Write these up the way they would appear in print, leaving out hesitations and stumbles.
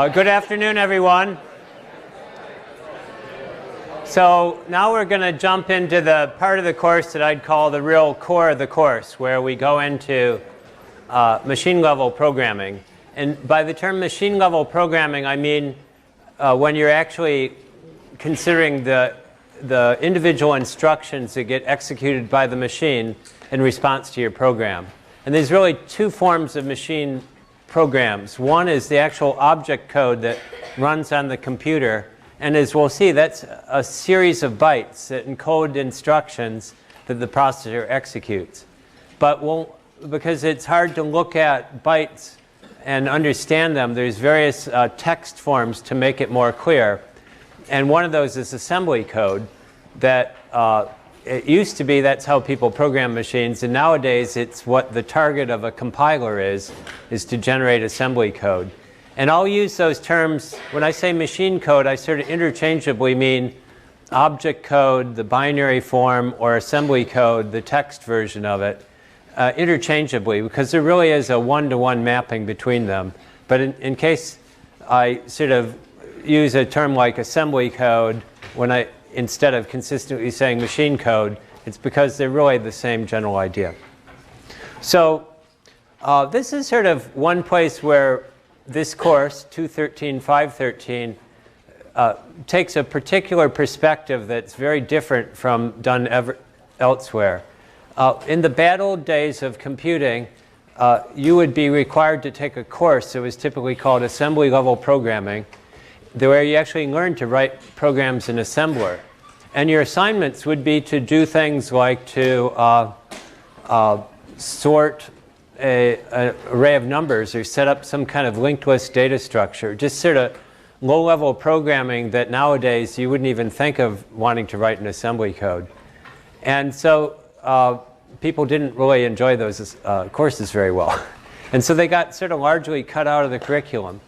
Good afternoon, everyone. So now we're going to jump into the part of the course that I'd call the real core of the course, where we go into machine-level programming. And by the term machine-level programming, I mean when you're actually considering the individual instructions that get executed by the machine in response to your program. And there's really two forms of machine programs. One is the actual object code that runs on the computer. And as we'll see, that's a series of bytes that encode instructions that the processor executes. But because it's hard to look at bytes and understand them, there's various text forms to make it more clear. And one of those is assembly code that it used to be that's how people program machines, and nowadays it's what the target of a compiler is to generate assembly code. And I'll use those terms, when I say machine code, I sort of interchangeably mean object code, the binary form, or assembly code, the text version of it, interchangeably, because there really is a one-to-one mapping between them. But in case I sort of use a term like assembly code instead of consistently saying machine code, it's because they're really the same general idea. So this is sort of one place where this course, 213, 513, takes a particular perspective that's very different from done elsewhere. In the bad old days of computing, you would be required to take a course that was typically called assembly level programming, where you actually learn to write programs in assembler. And your assignments would be to do things like to sort an array of numbers or set up some kind of linked list data structure, just sort of low-level programming that nowadays you wouldn't even think of wanting to write in assembly code. And so people didn't really enjoy those courses very well. And so they got sort of largely cut out of the curriculum.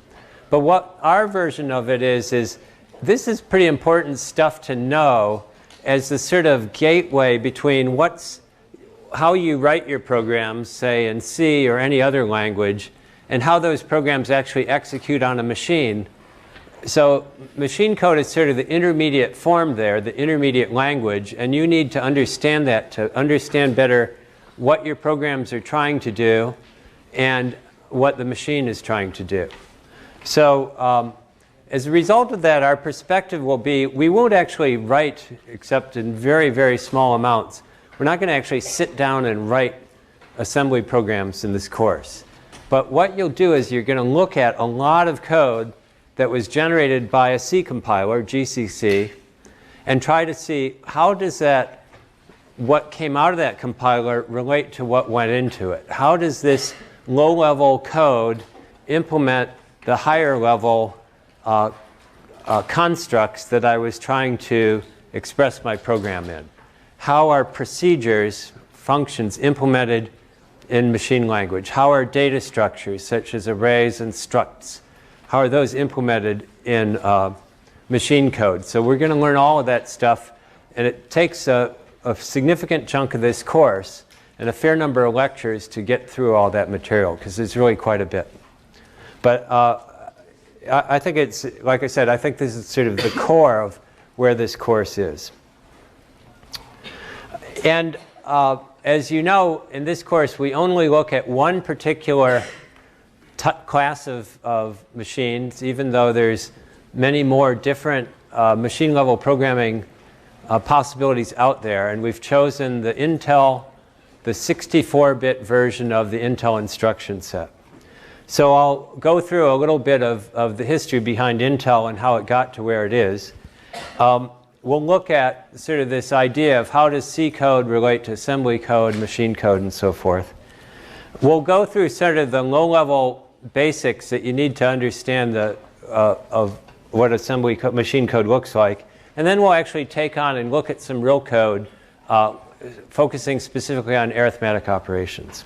But what our version of it is this is pretty important stuff to know as the sort of gateway between how you write your programs, say in C or any other language, and how those programs actually execute on a machine. So machine code is sort of the intermediate form there, the intermediate language, and you need to understand that to understand better what your programs are trying to do and what the machine is trying to do. So as a result of that, our perspective will be we won't actually write except in very, very small amounts. We're not going to actually sit down and write assembly programs in this course. But what you'll do is you're going to look at a lot of code that was generated by a C compiler, GCC, and try to see how does what came out of that compiler relate to what went into it. How does this low-level code implement the higher level constructs that I was trying to express my program in? How are procedures, functions implemented in machine language? How are data structures such as arrays and structs? How are those implemented in machine code? So we're going to learn all of that stuff, and it takes a significant chunk of this course and a fair number of lectures to get through all that material, because there's really quite a bit. But I think it's, like I said, I think this is sort of the core of where this course is. And as you know, in this course, we only look at one particular class of machines, even though there's many more different machine-level programming possibilities out there. And we've chosen the 64-bit version of the Intel instruction set. So I'll go through a little bit of the history behind Intel and how it got to where it is. We'll look at sort of this idea of how does C code relate to assembly code, machine code, and so forth. We'll go through sort of the low-level basics that you need to understand of what machine code looks like. And then we'll actually take on and look at some real code, focusing specifically on arithmetic operations.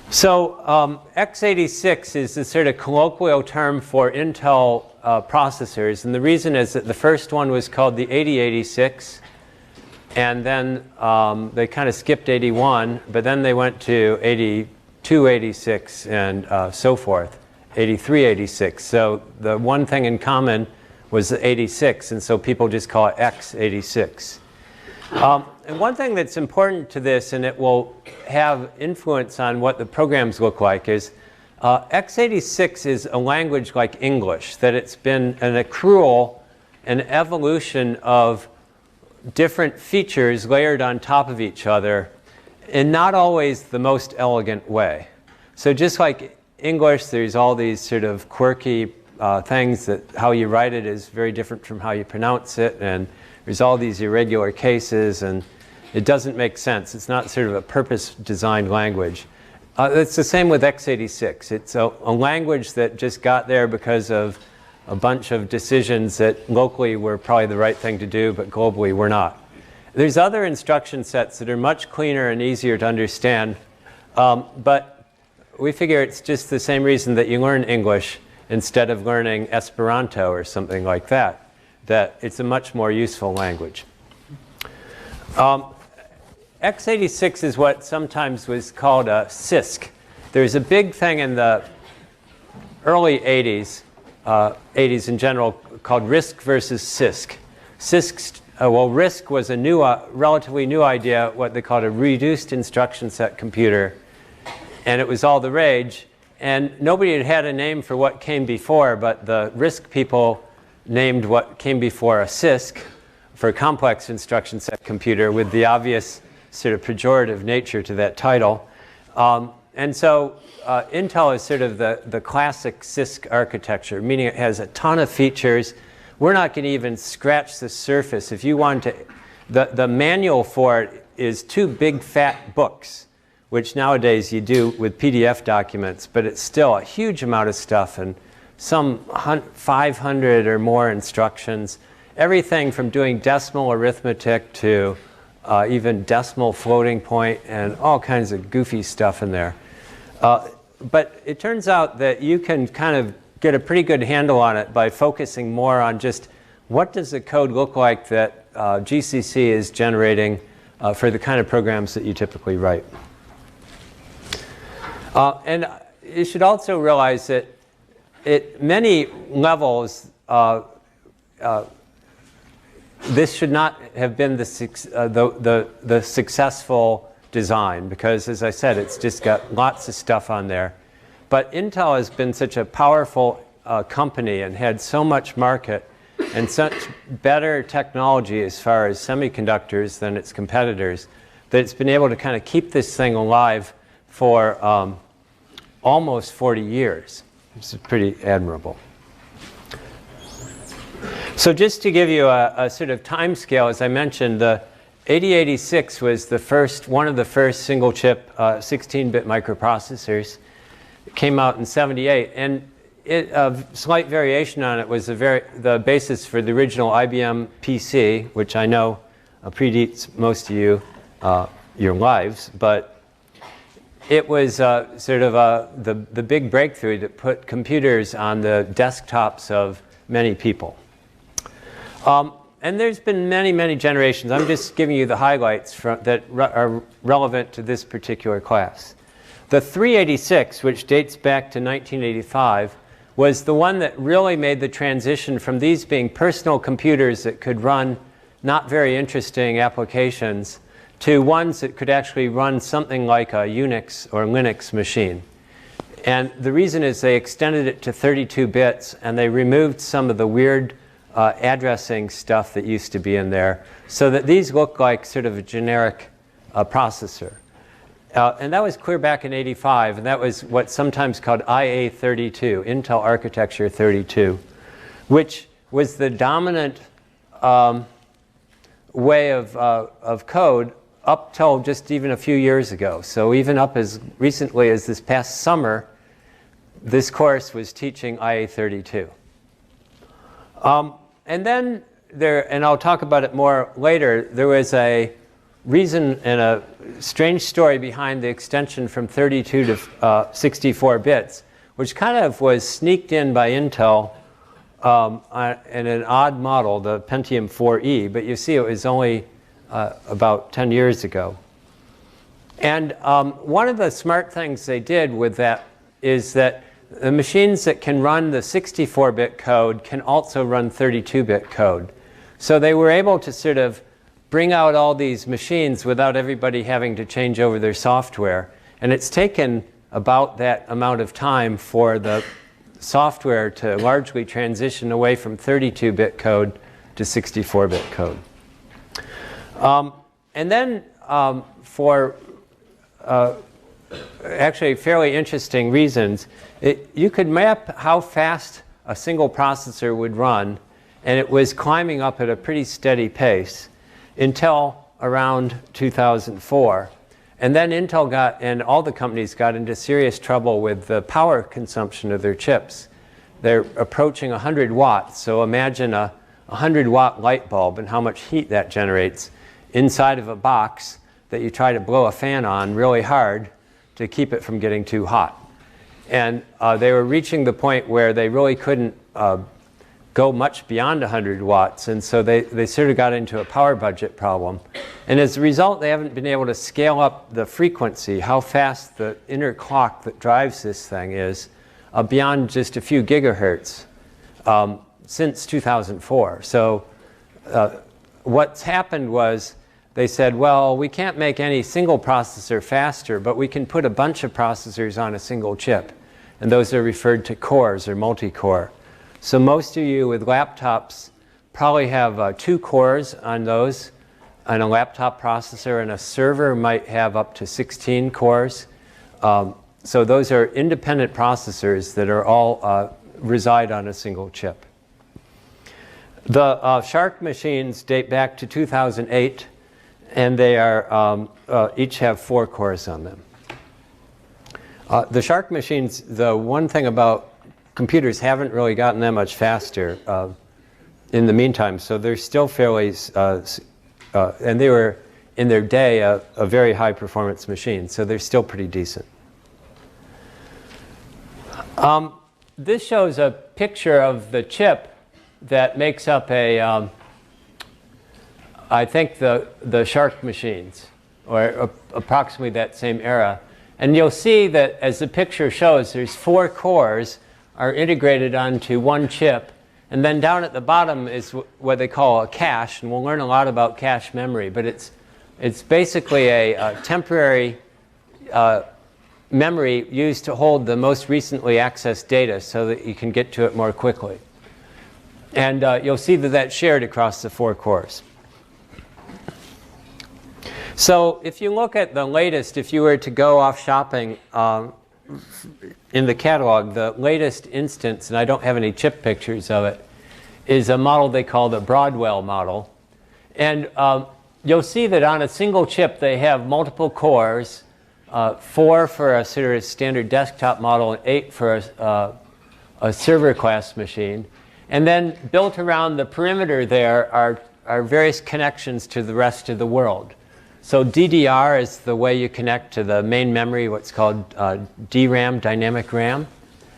So x86 is the sort of colloquial term for Intel processors. And the reason is that the first one was called the 8086. And then they kind of skipped 81. But then they went to 8286 and so forth. 83, 86. So the one thing in common was the 86, and so people just call it x86. And one thing that's important to this, and it will have influence on what the programs look like, is x86 is a language like English, that it's been an accrual, an evolution of different features layered on top of each other in not always the most elegant way. So just like English, there's all these sort of quirky things that how you write it is very different from how you pronounce it, and there's all these irregular cases, and it doesn't make sense. It's not sort of a purpose-designed language. It's the same with x86. It's a language that just got there because of a bunch of decisions that locally were probably the right thing to do, but globally were not. There's other instruction sets that are much cleaner and easier to understand, but we figure it's just the same reason that you learn English instead of learning Esperanto or something like that, that it's a much more useful language. x86 is what sometimes was called a CISC. There's a big thing in the early 80s, 80s in general, called RISC versus CISC. CISC, well, RISC was a new, relatively new idea, what they called a reduced instruction set computer, and it was all the rage. And nobody had had a name for what came before, but the RISC people named what came before a CISC for a complex instruction set computer, with the obvious sort of pejorative nature to that title. And so Intel is sort of the classic CISC architecture, meaning it has a ton of features. We're not going to even scratch the surface. If you want to, the manual for it is 2 big fat books, which nowadays you do with PDF documents, but it's still a huge amount of stuff and some 500 or more instructions. Everything from doing decimal arithmetic to even decimal floating point and all kinds of goofy stuff in there. But it turns out that you can kind of get a pretty good handle on it by focusing more on just what does the code look like that GCC is generating for the kind of programs that you typically write. And you should also realize that at many levels, this should not have been the successful design, because, as I said, it's just got lots of stuff on there. But Intel has been such a powerful company and had so much market and such better technology as far as semiconductors than its competitors that it's been able to kind of keep this thing alive for almost 40 years. This is pretty admirable. So just to give you a sort of time scale, as I mentioned, the 8086 was one of the first single chip 16-bit microprocessors. It came out in '78, and a slight variation on it was the basis for the original IBM PC, which I know predates most of you, your lives, but it was sort of the big breakthrough that put computers on the desktops of many people. And there's been many, many generations. I'm just giving you the highlights that are relevant to this particular class. The 386, which dates back to 1985, was the one that really made the transition from these being personal computers that could run not very interesting applications to ones that could actually run something like a Unix or Linux machine. And the reason is they extended it to 32 bits, and they removed some of the weird addressing stuff that used to be in there, so that these look like sort of a generic processor. And that was clear back in '85, and that was what's sometimes called IA32, Intel Architecture 32, which was the dominant way of code up till just even a few years ago. So even up as recently as this past summer, this course was teaching IA32. And then and I'll talk about it more later, there was a reason and a strange story behind the extension from 32 to 64 bits, which kind of was sneaked in by Intel in an odd model, the Pentium 4E, but you see it was only about 10 years ago. And one of the smart things they did with that is that the machines that can run the 64-bit code can also run 32-bit code. So they were able to sort of bring out all these machines without everybody having to change over their software. And it's taken about that amount of time for the software to largely transition away from 32-bit code to 64-bit code. And then for actually fairly interesting reasons, you could map how fast a single processor would run, and it was climbing up at a pretty steady pace until around 2004. And then Intel got, and all the companies got into serious trouble with the power consumption of their chips. They're approaching 100 watts, so imagine a 100-watt light bulb and how much heat that generates inside of a box that you try to blow a fan on really hard to keep it from getting too hot. And they were reaching the point where they really couldn't go much beyond 100 watts, and so they sort of got into a power budget problem. And as a result, they haven't been able to scale up the frequency, how fast the inner clock that drives this thing is, beyond just a few gigahertz since 2004. So what's happened was they said, well, we can't make any single processor faster, but we can put a bunch of processors on a single chip. And those are referred to cores or multi-core. So most of you with laptops probably have 2 cores on those, on a laptop processor, and a server might have up to 16 cores. So those are independent processors that are all reside on a single chip. The Shark machines date back to 2008, and they are each have 4 cores on them. The Shark machines, the one thing about computers haven't really gotten that much faster in the meantime, so they're still fairly, and they were in their day a very high performance machine, so they're still pretty decent. This shows a picture of the chip that makes up a, I think the Shark machines, or approximately that same era. And you'll see that as the picture shows, there's 4 cores are integrated onto one chip. And then down at the bottom is what they call a cache, and we'll learn a lot about cache memory. But it's basically a temporary memory used to hold the most recently accessed data so that you can get to it more quickly. And you'll see that that's shared across the 4 cores. So if you look at the latest, if you were to go off shopping in the catalog, the latest instance, and I don't have any chip pictures of it, is a model they call the Broadwell model. And you'll see that on a single chip they have multiple cores, 4 for a sort of standard desktop model and 8 for a server class machine. And then built around the perimeter there are various connections to the rest of the world. So DDR is the way you connect to the main memory, what's called DRAM, dynamic RAM.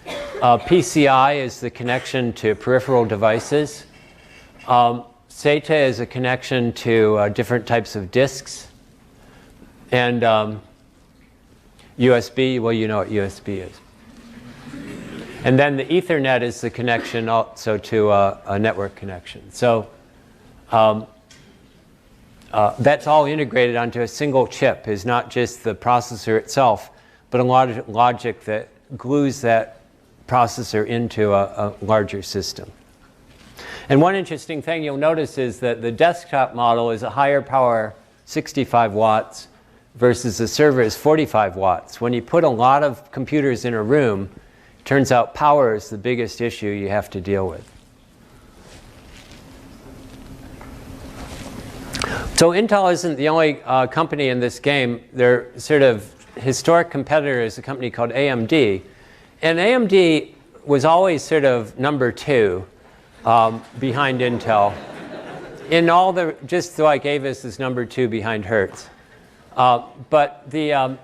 PCI is the connection to peripheral devices. SATA is a connection to different types of disks. And USB, well, you know what USB is. And then the Ethernet is the connection also to a network connection. So that's all integrated onto a single chip, is not just the processor itself, but a lot of logic that glues that processor into a larger system. And one interesting thing you'll notice is that the desktop model is a higher power, 65 watts, versus the server is 45 watts. When you put a lot of computers in a room, it turns out power is the biggest issue you have to deal with. So Intel isn't the only company in this game. Their sort of historic competitor is a company called AMD. And AMD was always sort of number 2 behind Intel. In all the, just like Avis is number 2 behind Hertz. But the,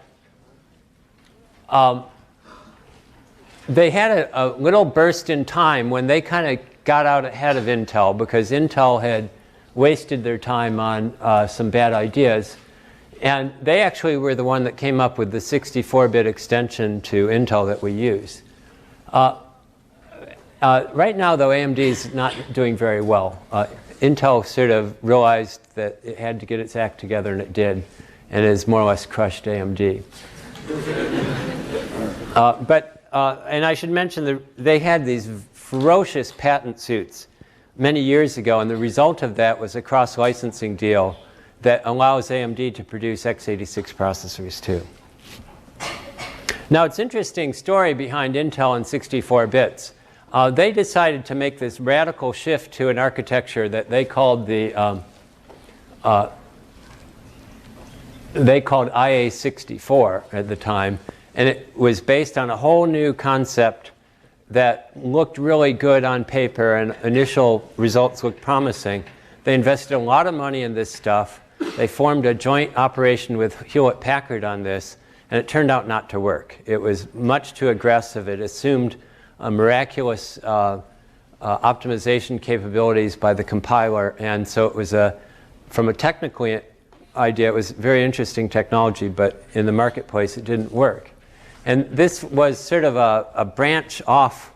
they had a little burst in time when they kind of got out ahead of Intel, because Intel had wasted their time on some bad ideas. And they actually were the one that came up with the 64-bit extension to Intel that we use. Right now, though, AMD is not doing very well. Intel sort of realized that it had to get its act together, and it did, and has more or less crushed AMD. And I should mention that they had these ferocious patent suits many years ago, and the result of that was a cross-licensing deal that allows AMD to produce x86 processors too. Now, it's an interesting story behind Intel and 64 bits. They decided to make this radical shift to an architecture that they called IA64 at the time, and it was based on a whole new concept that looked really good on paper, and initial results looked promising. They invested a lot of money in this stuff. They formed a joint operation with Hewlett-Packard on this, and it turned out not to work. It was much too aggressive. It assumed miraculous optimization capabilities by the compiler, and so it was from a technical idea, it was very interesting technology, but in the marketplace it didn't work. And this was sort of a branch off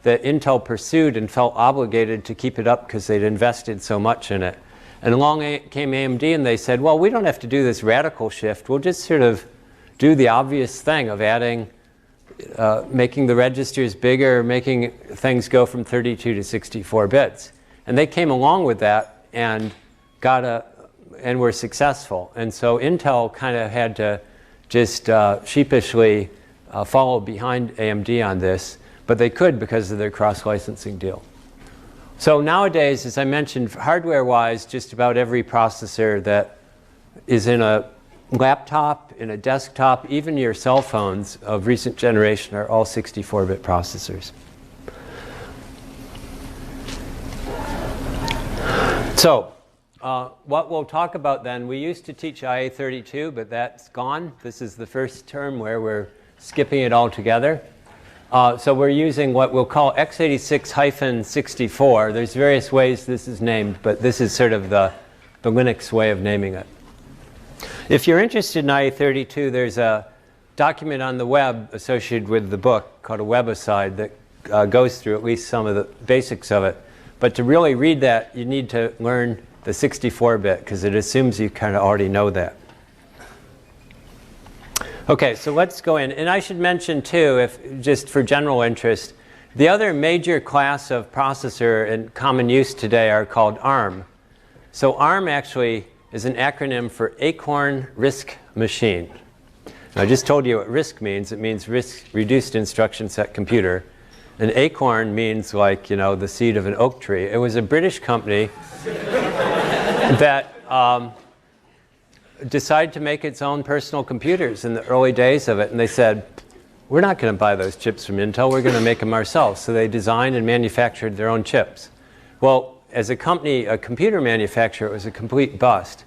that Intel pursued and felt obligated to keep it up because they'd invested so much in it. And along came AMD, and they said, well, we don't have to do this radical shift. We'll just sort of do the obvious thing of adding, making the registers bigger, making things go from 32 to 64 bits. And they came along with that and and were successful. And so Intel kind of had to just sheepishly follow behind AMD on this, but they could because of their cross-licensing deal. So nowadays, as I mentioned, hardware-wise, just about every processor that is in a laptop, in a desktop, even your cell phones of recent generation are all 64-bit processors. So what we'll talk about then, we used to teach IA32, but that's gone. This is the first term where we're skipping it altogether. So we're using what we'll call x86-64. There's various ways this is named, but this is sort of the Linux way of naming it. If you're interested in IA32, there's a document on the web associated with the book called a webaside that goes through at least some of the basics of it. But to really read that, you need to learn the 64-bit because it assumes you kind of already know that. Okay, so let's go in. And I should mention, too, just for general interest, the other major class of processor in common use today are called ARM. So ARM actually is an acronym for Acorn RISC Machine. Now, I just told you what RISC means. It means RISC, Reduced Instruction Set Computer. And acorn means like, you know, the seed of an oak tree. It was a British company that decided to make its own personal computers in the early days of it. And they said, we're not going to buy those chips from Intel. We're going to make them ourselves. So they designed and manufactured their own chips. Well, as a company, a computer manufacturer, it was a complete bust.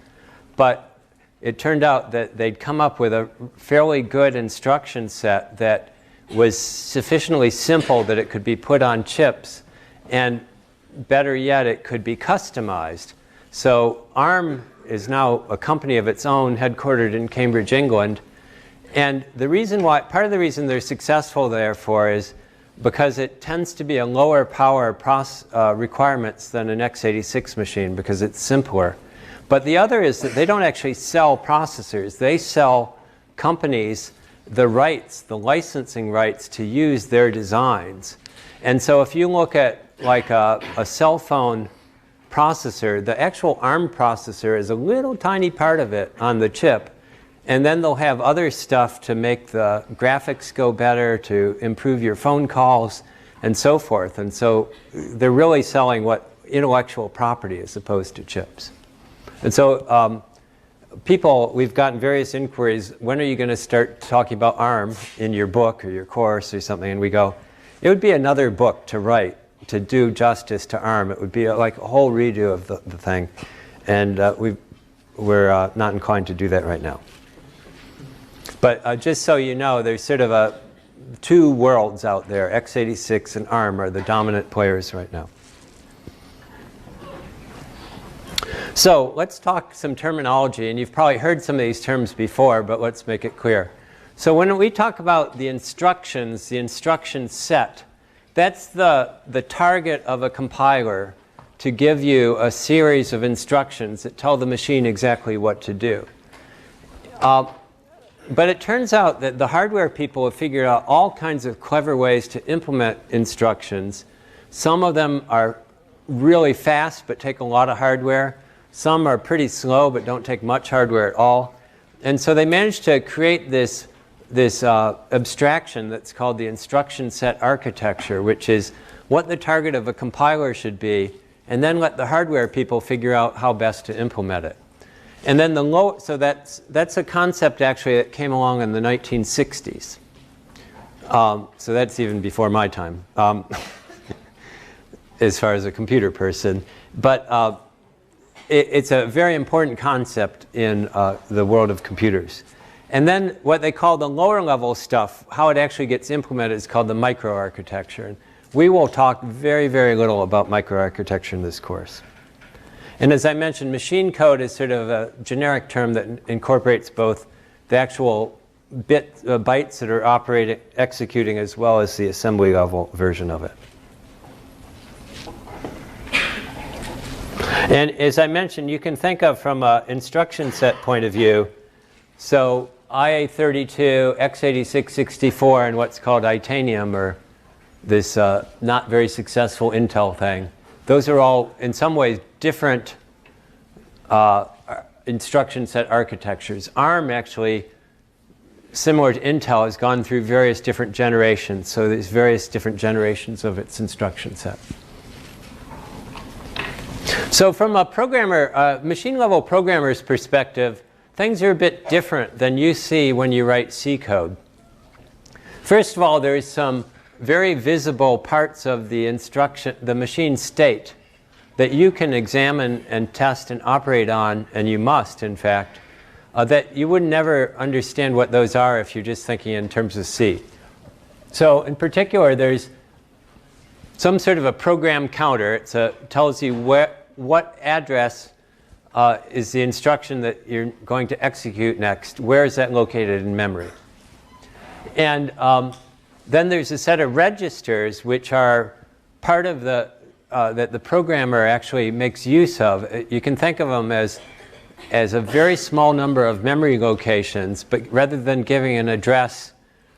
But it turned out that they'd come up with a fairly good instruction set that was sufficiently simple that it could be put on chips. And better yet, it could be customized. So ARM is now a company of its own, headquartered in Cambridge, England. And the reason why, part of the reason they're successful, therefore, is because it tends to be a lower power requirements than an x86 machine because it's simpler. But the other is that they don't actually sell processors. They sell companies the rights, the licensing rights to use their designs. And so if you look at like a cell phone processor, the actual ARM processor is a little tiny part of it on the chip. And then they'll have other stuff to make the graphics go better, to improve your phone calls, and so forth. And so they're really selling what intellectual property as opposed to chips. And so we've gotten various inquiries, when are you going to start talking about ARM in your book or your course or something? And we go, it would be another book to write to do justice to ARM. It would be like a whole redo of the thing. And we're not inclined to do that right now. But just so you know, there's sort of two worlds out there. x86 and ARM are the dominant players right now. So let's talk some terminology. And you've probably heard some of these terms before, but let's make it clear. So when we talk about the instructions, the instruction set, that's the target of a compiler, to give you a series of instructions that tell the machine exactly what to do. But it turns out that the hardware people have figured out all kinds of clever ways to implement instructions. Some of them are really fast but take a lot of hardware. Some are pretty slow but don't take much hardware at all. And so they managed to create this abstraction that's called the instruction set architecture, which is what the target of a compiler should be, and then let the hardware people figure out how best to implement it. And then so that's a concept actually that came along in the 1960s. So that's even before my time, as far as a computer person. But it's a very important concept in the world of computers. And then what they call the lower level stuff, how it actually gets implemented, is called the microarchitecture. And we will talk very, very little about microarchitecture in this course. And as I mentioned, machine code is sort of a generic term that incorporates both the actual bytes that are executing, as well as the assembly level version of it. And as I mentioned, you can think of from an instruction set point of view, so IA32, x86 64, and what's called Itanium, or this not very successful Intel thing. Those are all, in some ways, different instruction set architectures. ARM, actually, similar to Intel, has gone through various different generations. So there's various different generations of its instruction set. So from a programmer, machine-level programmer's perspective, things are a bit different than you see when you write C code. First of all, there's some very visible parts of the machine state that you can examine and test and operate on, and you must, in fact, that you would never understand what those are if you're just thinking in terms of C. So in particular, there's some sort of a program counter. It tells you what address is the instruction that you're going to execute next. Where is that located in memory? And then there's a set of registers which are part of that the programmer actually makes use of. You can think of them as a very small number of memory locations, but rather than giving an address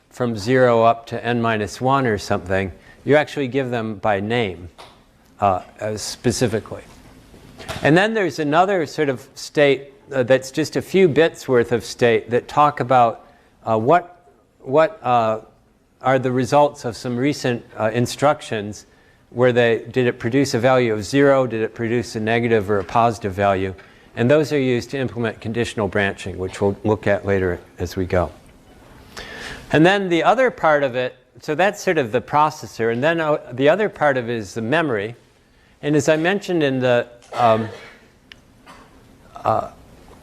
from 0 up to n-1 or something, you actually give them by name specifically. And then there's another sort of state that's just a few bits worth of state that talk about what are the results of some recent instructions where did it produce a value of 0, did it produce a negative or a positive value? And those are used to implement conditional branching, which we'll look at later as we go. And then the other part of it, so that's sort of the processor, and then the other part of it is the memory. And as I mentioned in the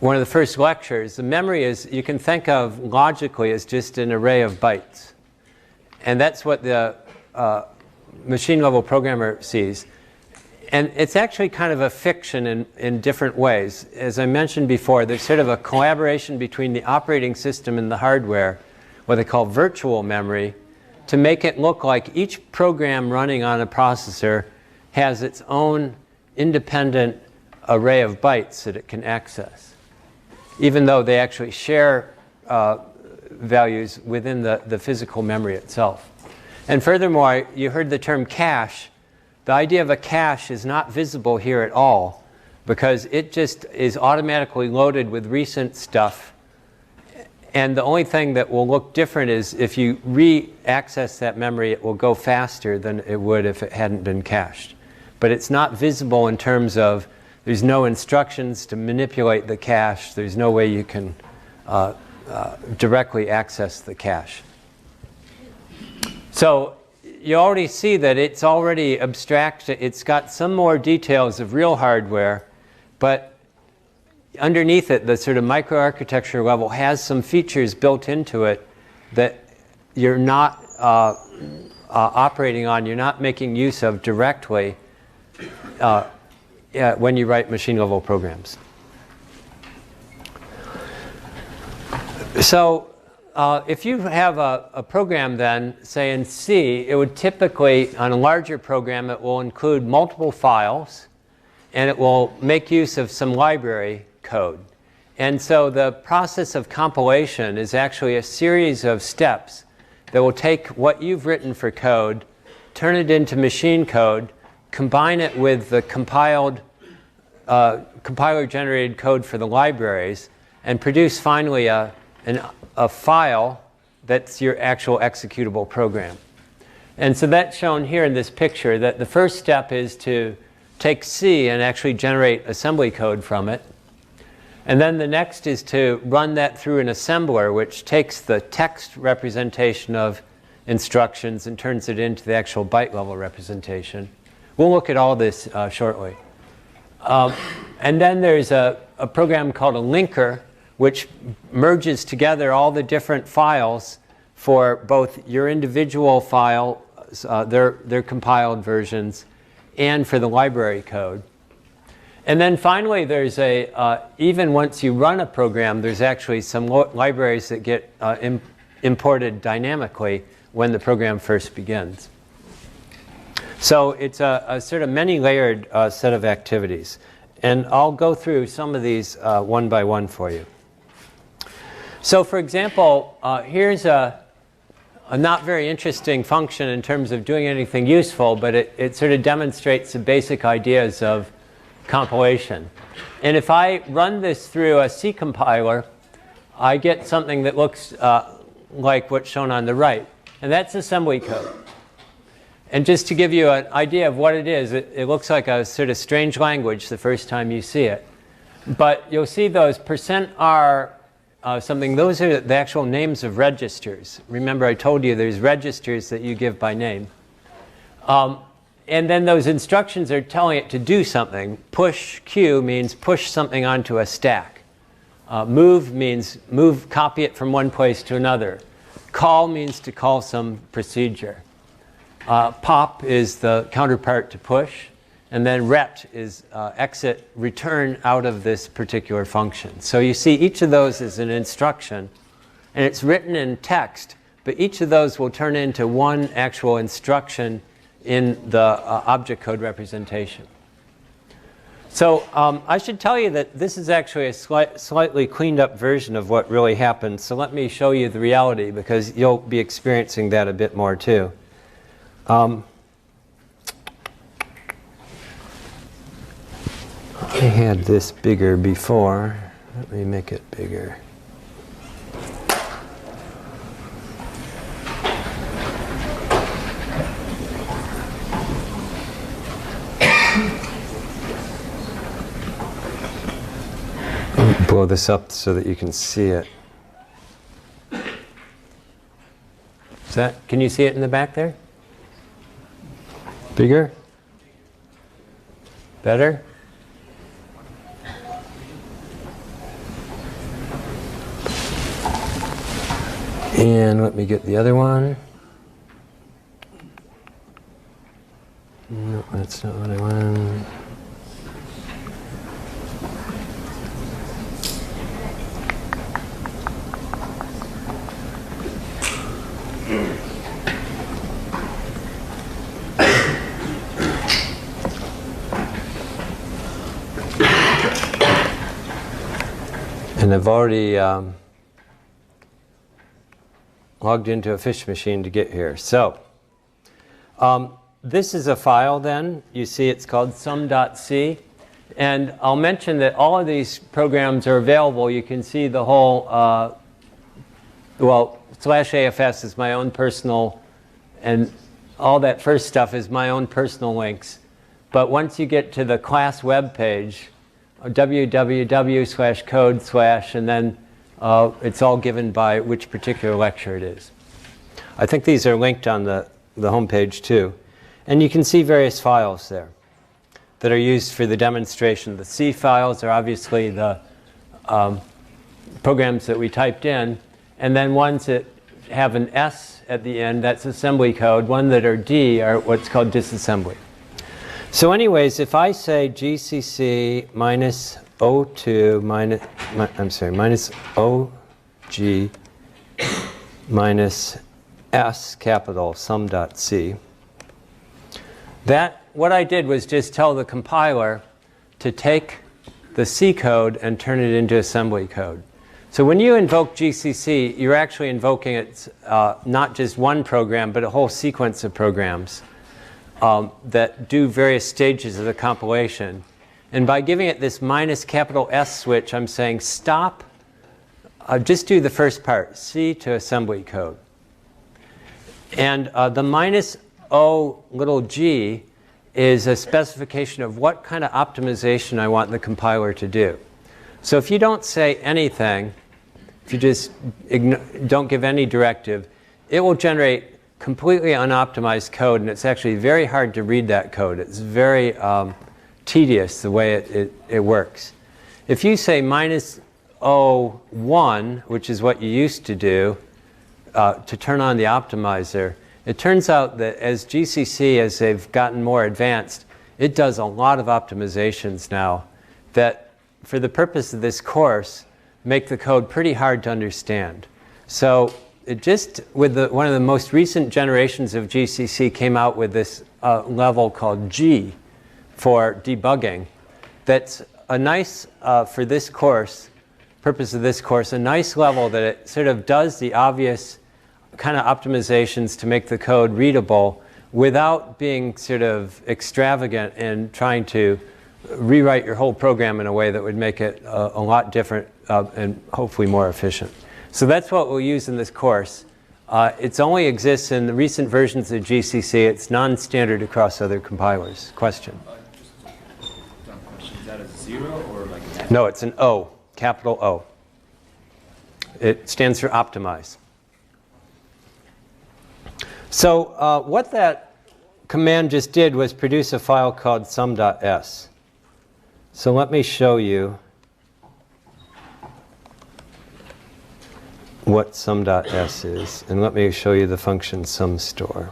one of the first lectures, the memory is, you can think of logically as just an array of bytes. And that's what the machine-level programmer sees. And it's actually kind of a fiction in different ways. As I mentioned before, there's sort of a collaboration between the operating system and the hardware, what they call virtual memory, to make it look like each program running on a processor has its own independent array of bytes that it can access, even though they actually share values within the physical memory itself. And furthermore, you heard the term cache. The idea of a cache is not visible here at all, because it just is automatically loaded with recent stuff. And the only thing that will look different is if you re-access that memory, it will go faster than it would if it hadn't been cached. But it's not visible in terms of there's no instructions to manipulate the cache. There's no way you can directly access the cache. So you already see that it's already abstract. It's got some more details of real hardware, but underneath it, the sort of microarchitecture level has some features built into it that you're not operating on, you're not making use of directly when you write machine-level programs. So if you have a program then, say in C, it would typically, on a larger program, it will include multiple files, and it will make use of some library code. And so the process of compilation is actually a series of steps that will take what you've written for code, turn it into machine code, combine it with the compiler-generated code for the libraries, and produce finally a file that's your actual executable program. And so that's shown here in this picture, that the first step is to take C and actually generate assembly code from it. And then the next is to run that through an assembler, which takes the text representation of instructions and turns it into the actual byte level representation. We'll look at all this shortly. And then there's a program called a linker, which merges together all the different files for both your individual file, their compiled versions, and for the library code. And then finally, there's even once you run a program, there's actually some libraries that get imported dynamically when the program first begins. So it's a sort of many-layered set of activities. And I'll go through some of these one by one for you. So for example, here's a not very interesting function in terms of doing anything useful, but it sort of demonstrates the basic ideas of compilation. And if I run this through a C compiler, I get something that looks like what's shown on the right. And that's assembly code. And just to give you an idea of what it is, it looks like a sort of strange language the first time you see it. But you'll see those %R something, those are the actual names of registers. Remember I told you there's registers that you give by name. And then those instructions are telling it to do something. Push Q means push something onto a stack. Move means copy it from one place to another. Call means to call some procedure. Pop is the counterpart to push. And then ret is exit, return out of this particular function. So you see each of those is an instruction. And it's written in text. But each of those will turn into one actual instruction in the object code representation. So I should tell you that this is actually a slightly cleaned up version of what really happened. So let me show you the reality, because you'll be experiencing that a bit more too. I had this bigger before. Let me make it bigger. Blow this up so that you can see it. Can you see it in the back there? Bigger? Better? And let me get the other one. No, that's not what I want. And I've already logged into a fish machine to get here. So this is a file then. You see it's called sum.c. And I'll mention that all of these programs are available. You can see the whole, well, /AFS is my own personal, and all that first stuff is my own personal links. But once you get to the class web page, www/code/ and then it's all given by which particular lecture it is. I think these are linked on the home page too. And you can see various files there that are used for the demonstration. The C files are obviously the programs that we typed in. And then ones that have an S at the end, that's assembly code. One that are D are what's called disassembly. So anyways, if I say GCC minus O2 minus OG minus S capital sum.c. That, what I did was just tell the compiler to take the C code and turn it into assembly code. So when you invoke GCC, you're actually invoking it not just one program, but a whole sequence of programs that do various stages of the compilation. And by giving it this minus capital S switch, I'm saying stop, just do the first part, C to assembly code. And the minus O little g is a specification of what kind of optimization I want the compiler to do. So if you don't say anything, if you just don't give any directive, it will generate completely unoptimized code, and it's actually very hard to read that code. It's very tedious the way it works. If you say minus O1, which is what you used to do, to turn on the optimizer, it turns out that as GCC, as they've gotten more advanced, it does a lot of optimizations now that, for the purpose of this course, make the code pretty hard to understand. So it just, with one of the most recent generations of GCC, came out with this level called G for debugging. That's a nice, for this course, purpose of this course, a nice level that it sort of does the obvious kind of optimizations to make the code readable without being sort of extravagant and trying to rewrite your whole program in a way that would make it a lot different and hopefully more efficient. So that's what we'll use in this course. It only exists in the recent versions of GCC. It's non-standard across other compilers. Question? Is that a 0 or like an F? No, it's an O, capital O. It stands for optimize. So what that command just did was produce a file called sum.s. So let me show you what sum.s is, and let me show you the function sumStore.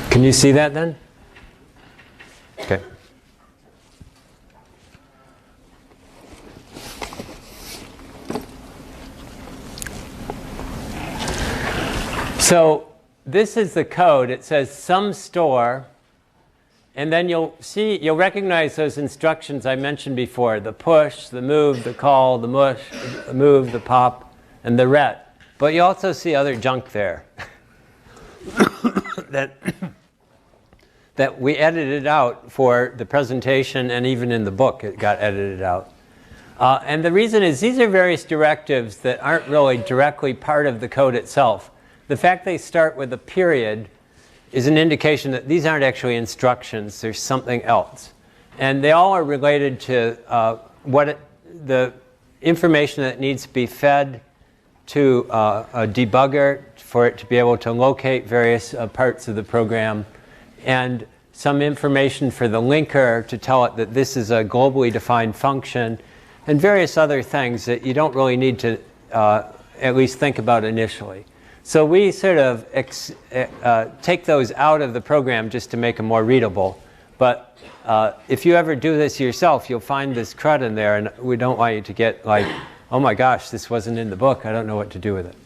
Can you see that then? Okay. So this is the code. It says sumStore, and then you'll recognize those instructions I mentioned before: the push, the move, the call, the mush, the move, the pop, and the ret. But you also see other junk there that we edited out for the presentation, and even in the book it got edited out. And the reason is these are various directives that aren't really directly part of the code itself. The fact they start with a period is an indication that these aren't actually instructions. There's something else. And they all are related to the information that needs to be fed to a debugger for it to be able to locate various parts of the program, and some information for the linker to tell it that this is a globally defined function, and various other things that you don't really need to at least think about initially. So we sort of take those out of the program just to make them more readable. But if you ever do this yourself, you'll find this crud in there, and we don't want you to get like, oh my gosh, this wasn't in the book, I don't know what to do with it.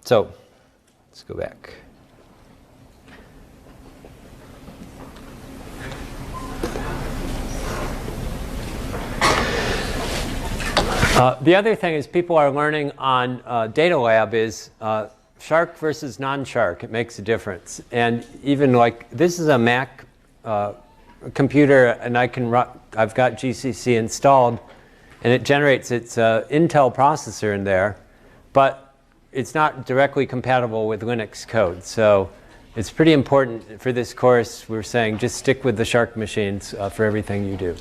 So let's go back. The other thing is people are learning on Data Lab is Shark versus non-Shark. It makes a difference. And even like this is a Mac computer, and I've got GCC installed, and it generates its Intel processor in there, but it's not directly compatible with Linux code. So it's pretty important for this course. We're saying just stick with the Shark machines for everything you do.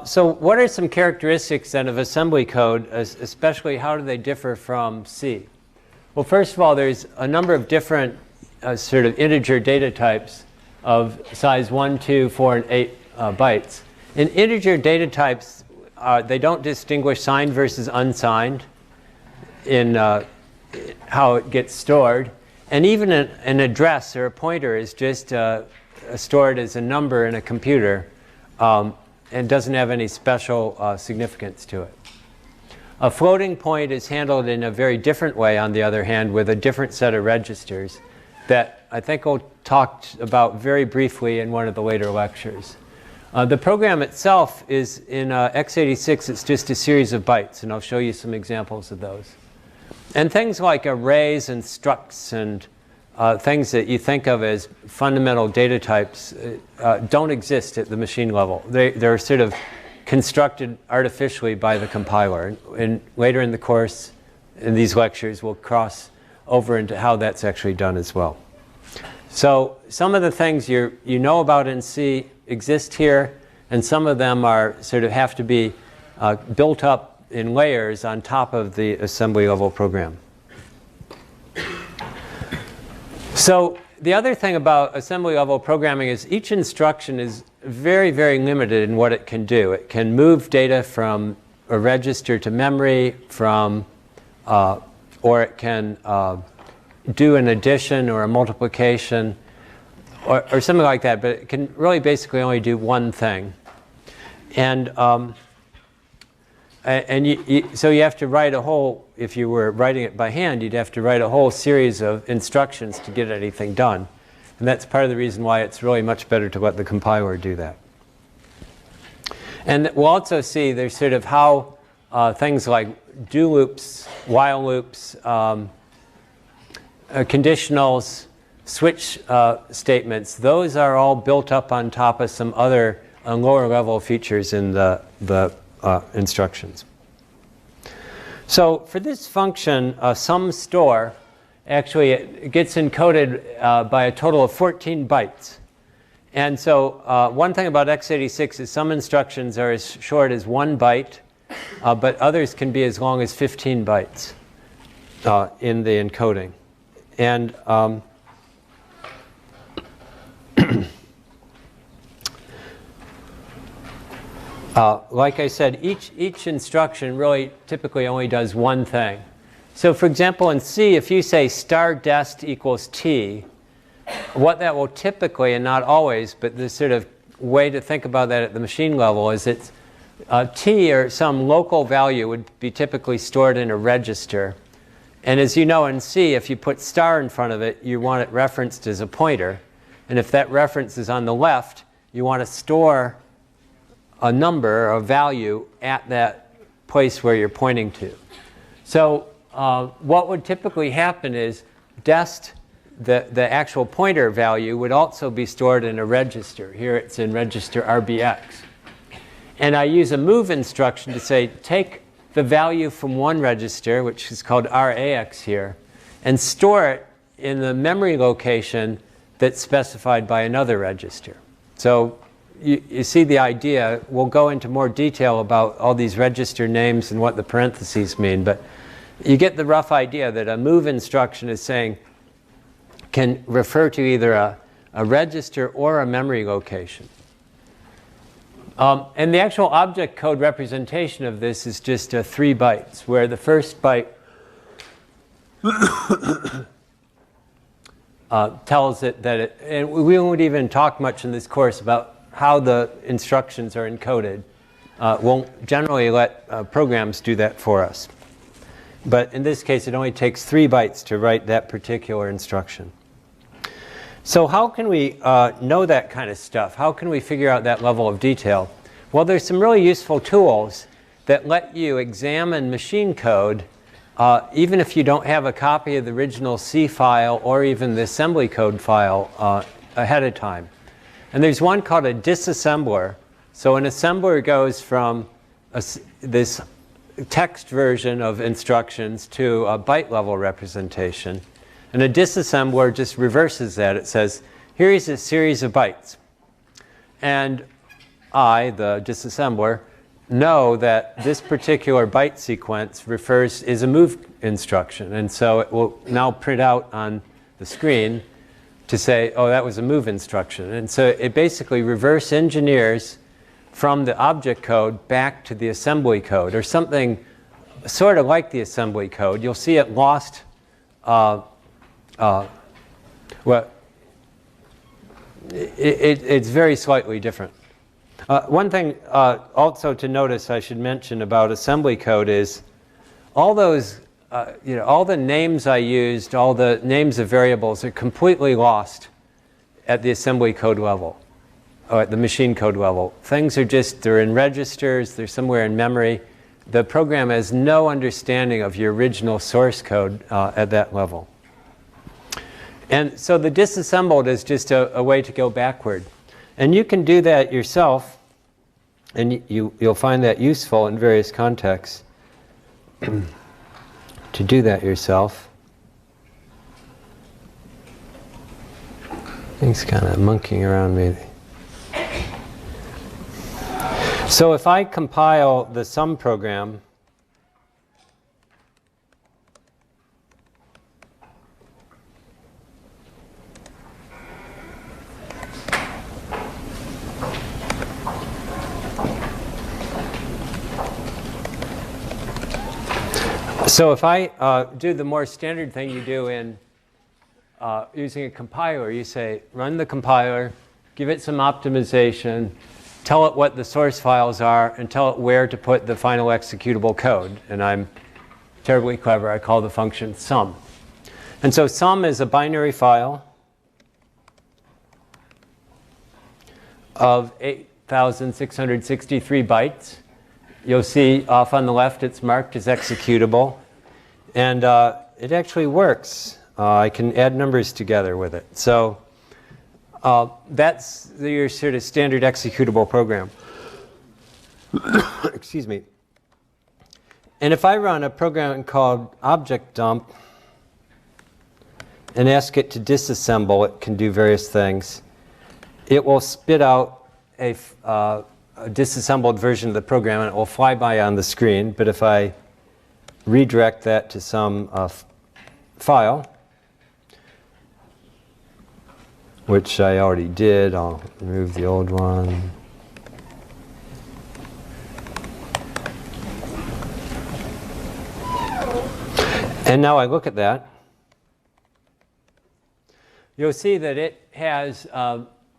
So what are some characteristics then of assembly code, especially how do they differ from C? Well, first of all, there's a number of different sort of integer data types of size 1, 2, 4, and 8 bytes. In integer data types, they don't distinguish signed versus unsigned in how it gets stored. And even an address or a pointer is just stored as a number in a computer and doesn't have any special significance to it. A floating point is handled in a very different way, on the other hand, with a different set of registers that I think we'll talk about very briefly in one of the later lectures. The program itself is in x86, it's just a series of bytes, and I'll show you some examples of those. And things like arrays and structs and things that you think of as fundamental data types don't exist at the machine level. They're sort of constructed artificially by the compiler. And later in the course, in these lectures, we'll cross over into how that's actually done as well. So some of the things you know about in C exist here, and some of them are sort of have to be built up in layers on top of the assembly level program. So the other thing about assembly level programming is each instruction is very, very limited in what it can do. It can move data from a register to memory, or it can do an addition or a multiplication or something like that, but it can really basically only do one thing. And so you have to write a whole, if you were writing it by hand, you'd have to write a whole series of instructions to get anything done. And that's part of the reason why it's really much better to let the compiler do that. And we'll also see there's sort of how things like do loops, while loops, conditionals, switch statements, those are all built up on top of some other lower level features in the instructions. So for this function, sum store, actually it gets encoded by a total of 14 bytes. And so one thing about x86 is some instructions are as short as 1 byte, but others can be as long as 15 bytes in the encoding. And like I said, each instruction really typically only does one thing. So for example, in C, if you say star dest equals t, what that will typically, and not always, but the sort of way to think about that at the machine level is it's t, or some local value, would be typically stored in a register. And as you know in C, if you put star in front of it, you want it referenced as a pointer. And if that reference is on the left, you want to store a number, a value, at that place where you're pointing to. So what would typically happen is dest, the actual pointer value, would also be stored in a register. Here it's in register RBX. And I use a move instruction to say, take the value from one register, which is called RAX here, and store it in the memory location that's specified by another register. So you see the idea. We'll go into more detail about all these register names and what the parentheses mean, but you get the rough idea that a move instruction is saying, can refer to either a register or a memory location. And the actual object code representation of this is just 3 bytes, where the first byte tells it that it, and we won't even talk much in this course about how the instructions are encoded. Won't generally let programs do that for us. But in this case, it only takes 3 bytes to write that particular instruction. So how can we know that kind of stuff? How can we figure out that level of detail? Well, there's some really useful tools that let you examine machine code even if you don't have a copy of the original C file or even the assembly code file ahead of time. And there's one called a disassembler. So an assembler goes from this text version of instructions to a byte level representation. And a disassembler just reverses that. It says, here is a series of bytes. And I, the disassembler, know that this particular byte sequence is a move instruction. And so it will now print out on the screen to say, oh, that was a move instruction. And so it basically reverse engineers from the object code back to the assembly code, or something sort of like the assembly code. You'll see it lost Well, it's very slightly different. One thing also to notice I should mention about assembly code is all those, all the names I used, all the names of variables are completely lost at the assembly code level, or at the machine code level. Things are just, they're in registers, they're somewhere in memory. The program has no understanding of your original source code at that level. And so the disassembled is just a way to go backward. And you can do that yourself, and you'll find that useful in various contexts to do that yourself. Things kind of monkeying around me. So if I compile the sum program, so if I do the more standard thing you do in using a compiler, you say, run the compiler, give it some optimization, tell it what the source files are, and tell it where to put the final executable code. And I'm terribly clever. I call the function sum. And so sum is a binary file of 8,663 bytes. You'll see off on the left it's marked as executable. And it actually works. I can add numbers together with it. So that's your sort of standard executable program. Excuse me. And if I run a program called object dump and ask it to disassemble, it can do various things. It will spit out a disassembled version of the program, and it will fly by on the screen. But if I redirect that to some file, which I already did, I'll remove the old one. And now I look at that. You'll see that it has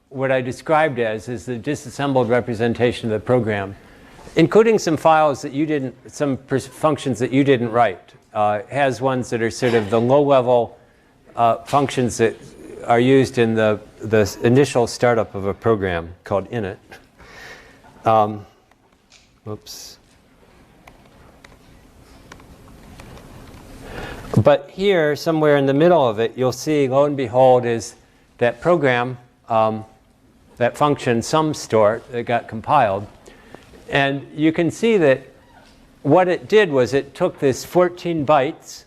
what I described as is the disassembled representation of the program, including some files that you didn't, some functions that you didn't write. It has ones that are sort of the low-level functions that are used in the initial startup of a program called init. Whoops. But here, somewhere in the middle of it, you'll see, lo and behold, is that program, that function sum store that got compiled. And you can see that what it did was it took this 14 bytes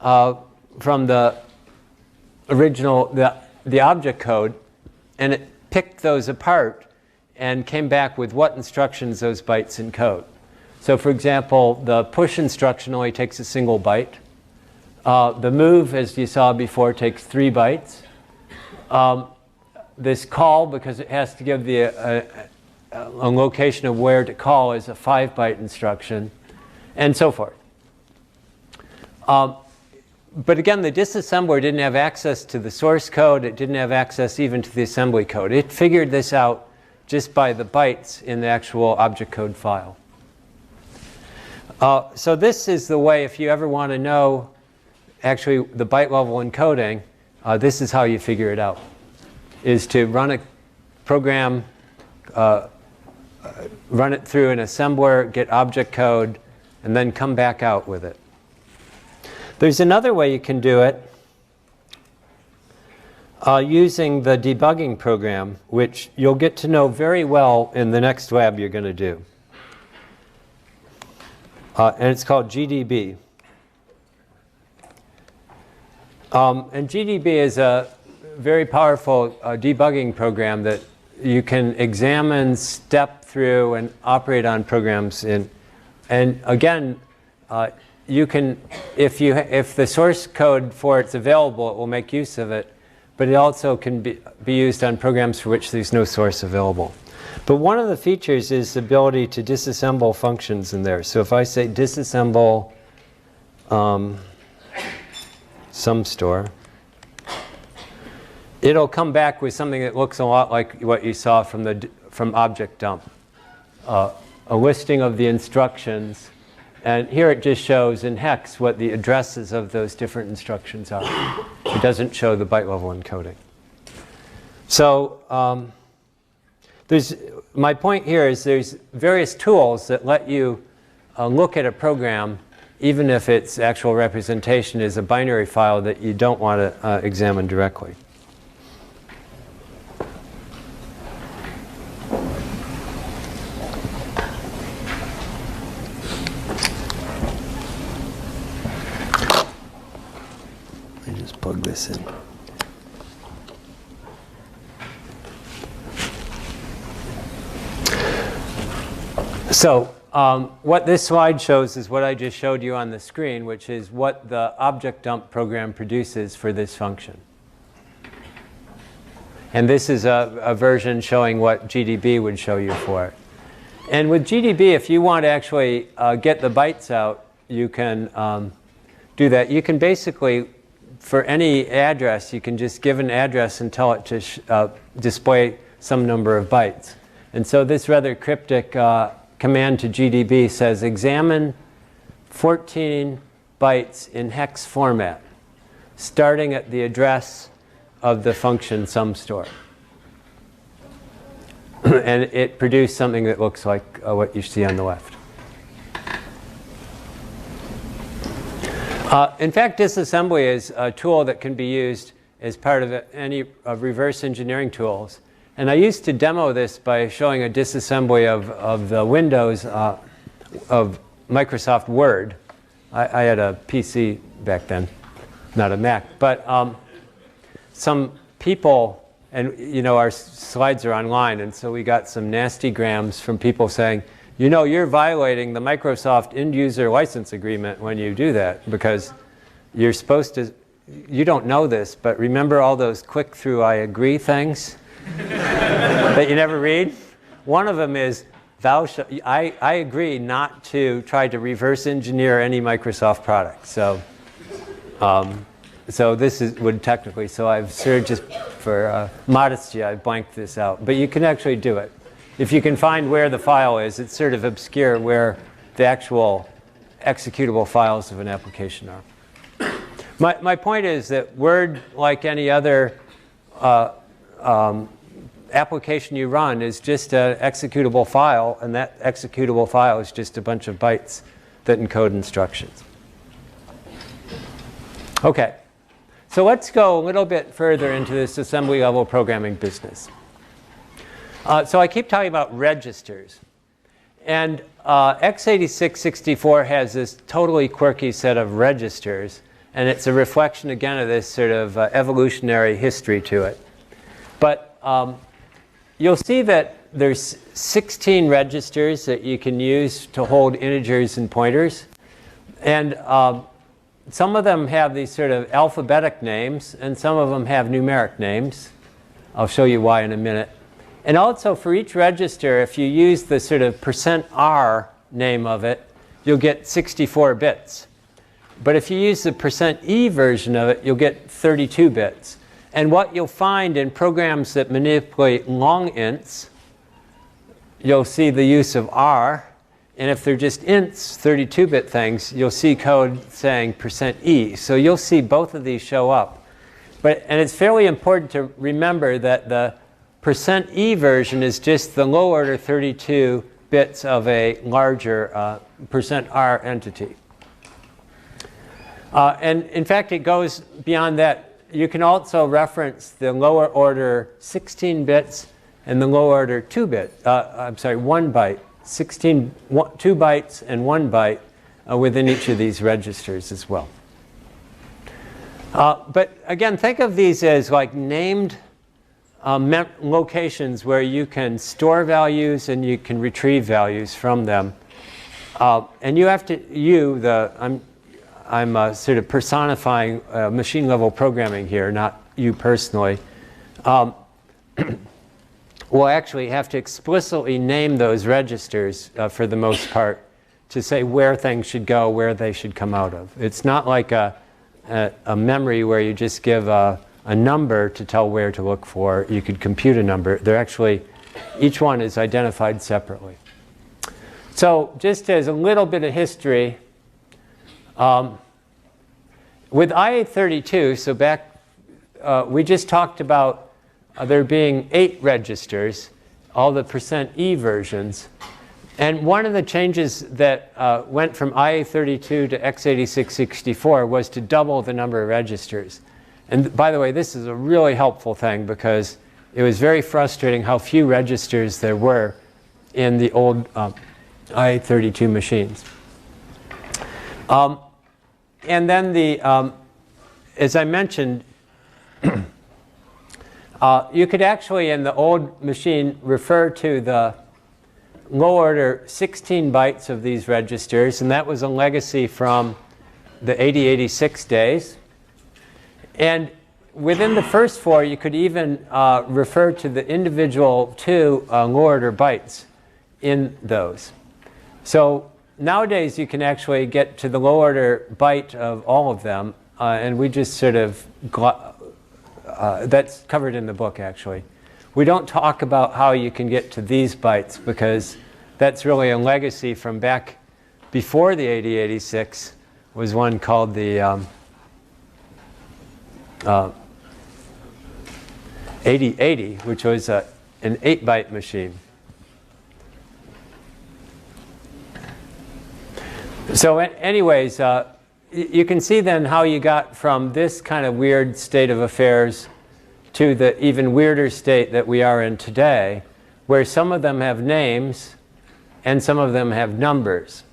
from the original, the object code, and it picked those apart and came back with what instructions those bytes encode. So for example, the push instruction only takes a single byte. The move, as you saw before, takes 3 bytes. This call, because it has to give the a location of where to call, is a 5-byte instruction, and so forth. But again, the disassembler didn't have access to the source code. It didn't have access even to the assembly code. It figured this out just by the bytes in the actual object code file. So this is the way, if you ever want to know actually the byte level encoding, this is how you figure it out, is to run a program, run it through an assembler, get object code, and then come back out with it. There's another way you can do it using the debugging program, which you'll get to know very well in the next lab you're going to do. And it's called GDB. And GDB is a very powerful debugging program that you can examine, step through, and operate on programs in. And again, you can, if the source code for it's available, it will make use of it. But it also can be used on programs for which there's no source available. But one of the features is the ability to disassemble functions in there. So if I say disassemble sum store, it'll come back with something that looks a lot like what you saw from object dump. A listing of the instructions. And here it just shows in hex what the addresses of those different instructions are. It doesn't show the byte level encoding. So my point here is there's various tools that let you look at a program even if its actual representation is a binary file that you don't want to examine directly. Let me just plug this in. So what this slide shows is what I just showed you on the screen, which is what the object dump program produces for this function. And this is a version showing what GDB would show you for it. And with GDB, if you want to actually get the bytes out, you can do that. You can basically, for any address, you can just give an address and tell it to display some number of bytes. And so this rather cryptic command to GDB says examine 14 bytes in hex format, starting at the address of the function SumStore. And it produced something that looks like what you see on the left. In fact, disassembly is a tool that can be used as part of any reverse engineering tools. And I used to demo this by showing a disassembly of the windows of Microsoft Word. I had a PC back then, not a Mac. But some people, and you know our slides are online, and so we got some nasty grams from people saying, you know, you're violating the Microsoft end-user license agreement when you do that, because you're supposed to, you don't know this, but remember all those click-through I agree things that you never read? One of them is, I agree not to try to reverse engineer any Microsoft product. So, so this would technically, so I've sort of just for modesty, I blanked this out. But you can actually do it. If you can find where the file is, it's sort of obscure where the actual executable files of an application are. My point is that Word, like any other application you run, is just an executable file, and that executable file is just a bunch of bytes that encode instructions. Okay, so let's go a little bit further into this assembly level programming business. So I keep talking about registers. And x86-64 has this totally quirky set of registers, and it's a reflection again of this sort of evolutionary history to it. But you'll see that there's 16 registers that you can use to hold integers and pointers. And some of them have these sort of alphabetic names, and some of them have numeric names. I'll show you why in a minute. And also for each register, if you use the sort of %R name of it, you'll get 64 bits. But if you use the %E version of it, you'll get 32 bits. And what you'll find in programs that manipulate long ints, you'll see the use of R. And if they're just ints, 32-bit things, you'll see code saying %E. So you'll see both of these show up. And it's fairly important to remember that the %E version is just the low order 32 bits of a larger %R entity. And in fact, it goes beyond that. You can also reference the lower order 16 bits and the lower order 1 byte, 2 bytes and 1 byte within each of these registers as well. But again, think of these as like named locations where you can store values and you can retrieve values from them. And you have to, I'm sort of personifying machine level programming here, not you personally. We'll actually have to explicitly name those registers for the most part to say where things should go, where they should come out of. It's not like a memory where you just give a a number to tell where to look for. You could compute a number. They're actually, each one is identified separately. So just as a little bit of history, with IA32, so back, we just talked about there being 8 registers, all the %E versions. And one of the changes that went from IA32 to x86-64 was to double the number of registers. And by the way, this is a really helpful thing because it was very frustrating how few registers there were in the old IA32 machines. And then as I mentioned, you could actually, in the old machine, refer to the low order 16 bytes of these registers, and that was a legacy from the 8086 days. And within the first 4, you could even refer to the individual 2 low order bytes in those. So nowadays, you can actually get to the low order byte of all of them, and we just sort of, that's covered in the book, actually. We don't talk about how you can get to these bytes because that's really a legacy from back before the 8086 was one called the 8080, which was an 8-byte machine. So anyways, you can see then how you got from this kind of weird state of affairs to the even weirder state that we are in today, where some of them have names and some of them have numbers.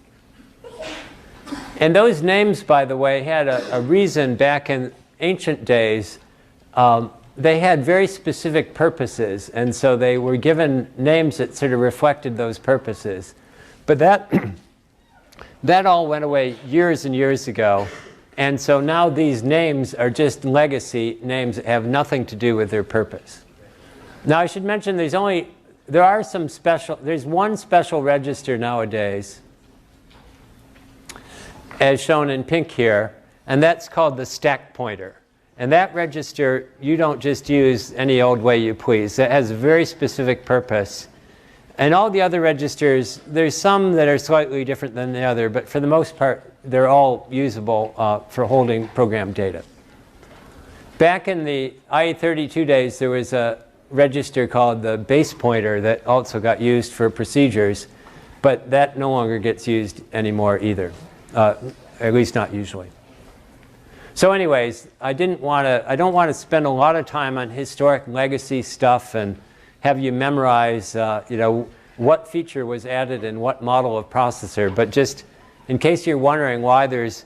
And those names, by the way, had a reason back in ancient days. They had very specific purposes, and so they were given names that sort of reflected those purposes. But that all went away years and years ago. And so now these names are just legacy names that have nothing to do with their purpose. Now I should mention there's one special register nowadays, as shown in pink here, and that's called the stack pointer. And that register, you don't just use any old way you please. It has a very specific purpose. And all the other registers, there's some that are slightly different than the other, but for the most part, they're all usable for holding program data. Back in the IA32 days, there was a register called the base pointer that also got used for procedures, but that no longer gets used anymore either, at least not usually. So anyways, I don't want to spend a lot of time on historic legacy stuff and have you memorize what feature was added in what model of processor, but just in case you're wondering why there's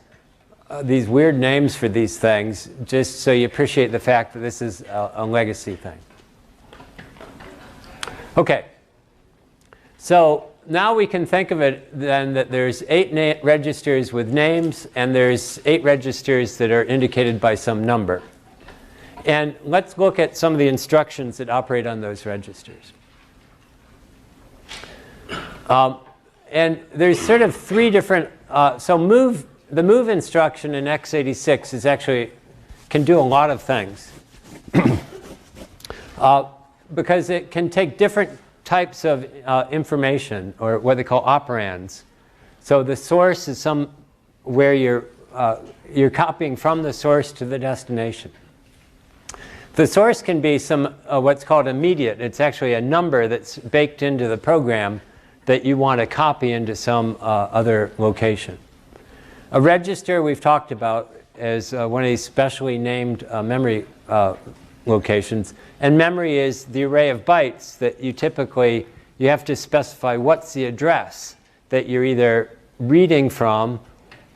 these weird names for these things, just so you appreciate the fact that this is a legacy thing. Okay, so now we can think of it then that there's 8 registers with names and there's 8 registers that are indicated by some number. And let's look at some of the instructions that operate on those registers. And there's sort of 3 different, the move instruction in x86 is actually, can do a lot of things. Because it can take different types of information, or what they call operands. So the source is where you're copying from the source to the destination. The source can be what's called immediate. It's actually a number that's baked into the program that you want to copy into some other location. A register we've talked about as one of these specially named memory locations. And memory is the array of bytes that you have to specify what's the address that you're either reading from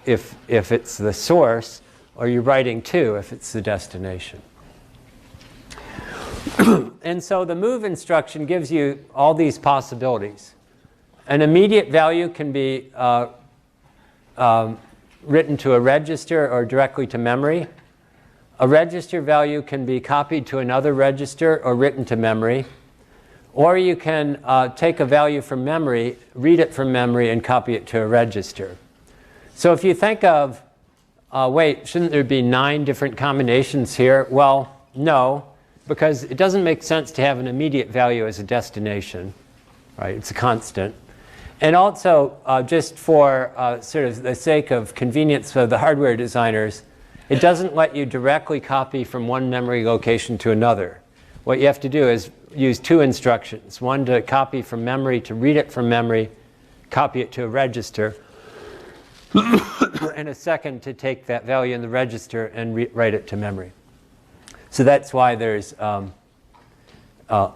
if it's the source, or you're writing to if it's the destination. And so the move instruction gives you all these possibilities. An immediate value can be written to a register or directly to memory. A register value can be copied to another register or written to memory. Or you can take a value from memory, read it from memory, and copy it to a register. So if you think of, wait, shouldn't there be 9 different combinations here? Well, No, because it doesn't make sense to have an immediate value as a destination, right? It's a constant. And also, just for sort of the sake of convenience for the hardware designers, it doesn't let you directly copy from one memory location to another. What you have to do is use two instructions. One to copy from memory, to read it from memory, copy it to a register. And a second to take that value in the register and write it to memory. So that's why there's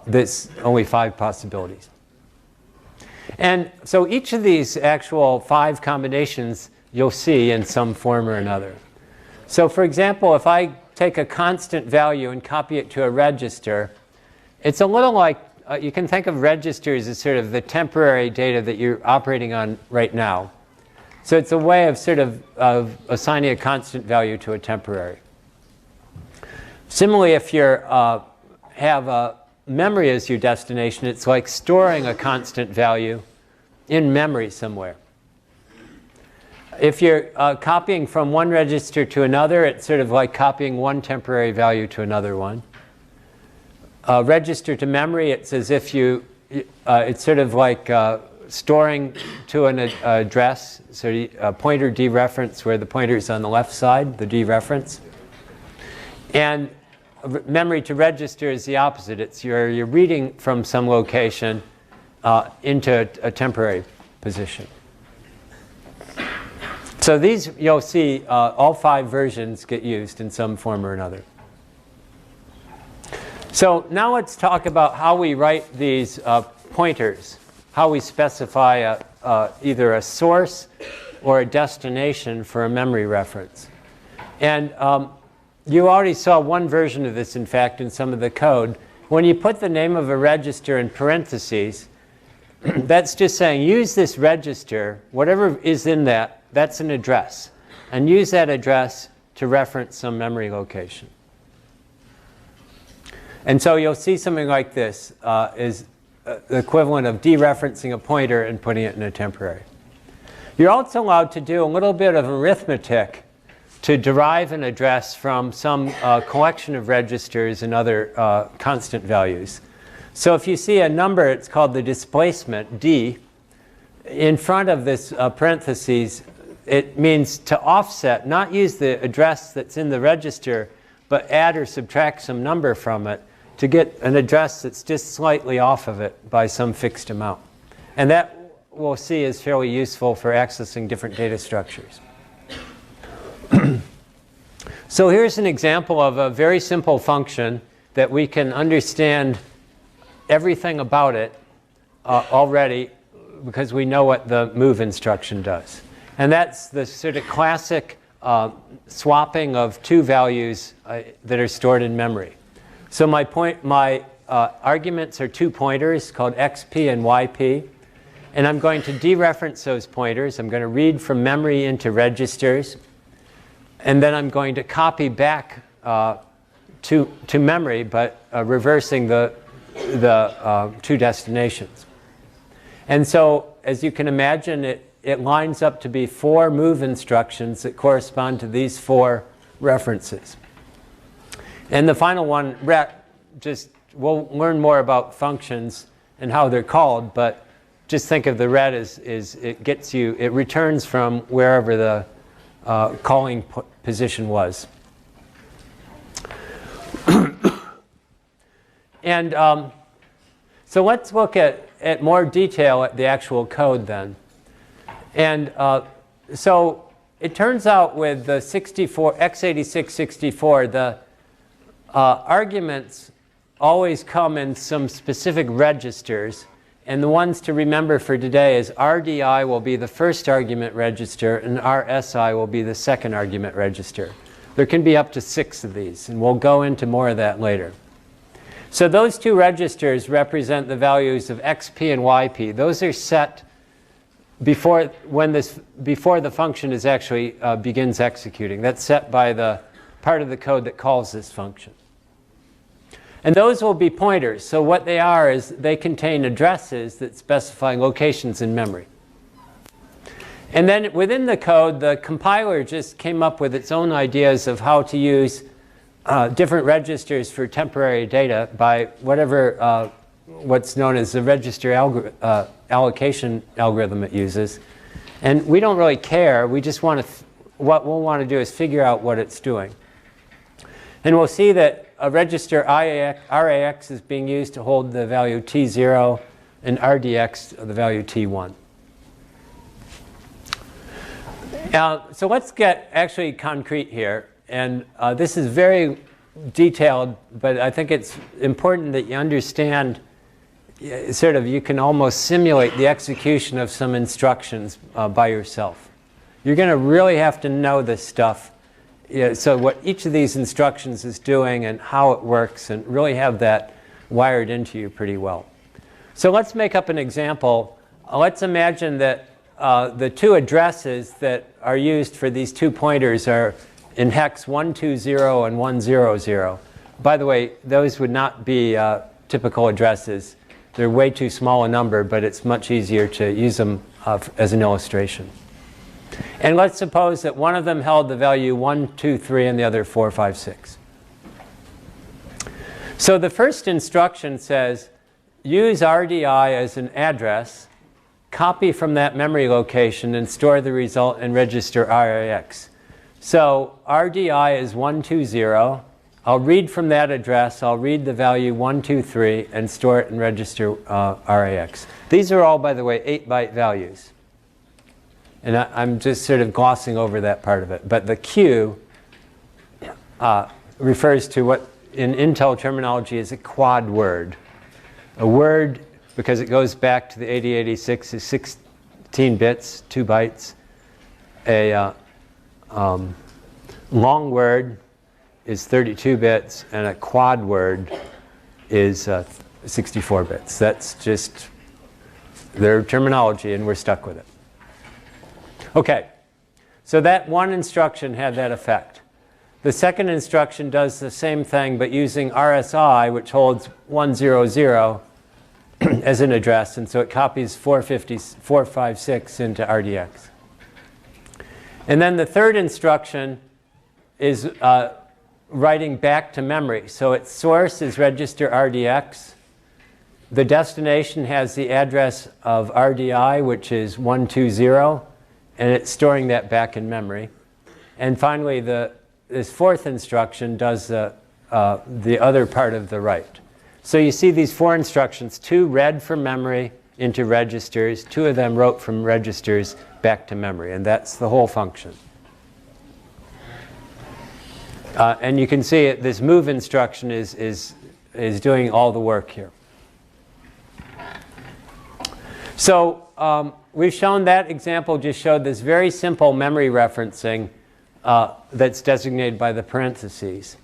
this only 5 possibilities. And so each of these actual 5 combinations you'll see in some form or another. So for example, if I take a constant value and copy it to a register, it's a little like, you can think of registers as sort of the temporary data that you're operating on right now. So it's a way of sort of assigning a constant value to a temporary. Similarly, if you have a memory as your destination, it's like storing a constant value in memory somewhere. If you're copying from one register to another, it's sort of like copying one temporary value to another one. Register to memory, it's as if it's sort of like storing to an address, so a pointer dereference where the pointer is on the left side, the dereference. And memory to register is the opposite. It's you're reading from some location into a temporary position. So these, you'll see all 5 versions get used in some form or another. So now let's talk about how we write these pointers, how we specify either a source or a destination for a memory reference. And you already saw one version of this, in fact, in some of the code. When you put the name of a register in parentheses, that's just saying use this register, whatever is in that, that's an address. And use that address to reference some memory location. And so you'll see something like this is the equivalent of dereferencing a pointer and putting it in a temporary. You're also allowed to do a little bit of arithmetic to derive an address from some collection of registers and other constant values. So if you see a number, it's called the displacement, D. In front of this parentheses, it means to offset, not use the address that's in the register, but add or subtract some number from it to get an address that's just slightly off of it by some fixed amount. And that we'll see is fairly useful for accessing different data structures. So here's an example of a very simple function that we can understand everything about it already because we know what the move instruction does. And that's the sort of classic swapping of 2 values that are stored in memory. So my arguments are 2 pointers called xp and yp. And I'm going to dereference those pointers. I'm going to read from memory into registers. And then I'm going to copy back to memory, but reversing the 2 destinations. And so, as you can imagine, it lines up to be 4 move instructions that correspond to these 4 references. And the final one, we'll learn more about functions and how they're called, but just think of the ret as it returns from wherever the calling position was. And so let's look at more detail at the actual code then. And so it turns out with the x86-64, the arguments always come in some specific registers. And the ones to remember for today is RDI will be the first argument register and RSI will be the second argument register. There can be up to 6 of these, and we'll go into more of that later. So those 2 registers represent the values of XP and YP. Those are set before the function is actually begins executing. That's set by the part of the code that calls this function. And those will be pointers. So what they are is they contain addresses that specify locations in memory. And then within the code, the compiler just came up with its own ideas of how to use different registers for temporary data by whatever what's known as the register allocation algorithm it uses. And we don't really care. We just want to, what we'll want to do is figure out what it's doing. And we'll see that a register RAX is being used to hold the value T0 and RDX the value T1. So let's get actually concrete here. And this is very detailed, but I think it's important that you understand sort of, you can almost simulate the execution of some instructions by yourself. You're going to really have to know this stuff. So what each of these instructions is doing and how it works, and really have that wired into you pretty well. So let's make up an example. Let's imagine that the two addresses that are used for these two pointers are in hex 120 and 100. By the way, those would not be typical addresses. They're way too small a number, but it's much easier to use them as an illustration. And let's suppose that one of them held the value 1, 2, 3, and the other 4, 5, 6. So the first instruction says, use RDI as an address, copy from that memory location, and store the result in register RAX. So RDI is 120. I'll read from that address. I'll read the value 123 and store it in register RAX. These are all, by the way, 8-byte values. And I'm just sort of glossing over that part of it. But the Q refers to what in Intel terminology is a quad word. A word, because it goes back to the 8086, is 16 bits, 2 bytes. A long word is 32 bits, and a quad word is 64 bits. That's just their terminology, and we're stuck with it. Okay, so that one instruction had that effect. The second instruction does the same thing, but using RSI, which holds 100 as an address, and so it copies 456 into RDX. And then the third instruction is writing back to memory. So its source is register RDX. The destination has the address of RDI, which is 120, and it's storing that back in memory. And finally, this fourth instruction does the other part of the write. So you see these 4 instructions, 2 read from memory into registers, 2 of them wrote from registers back to memory, and that's the whole function. And you can see this move instruction is doing all the work here. So we've shown that example just showed this very simple memory referencing that's designated by the parentheses.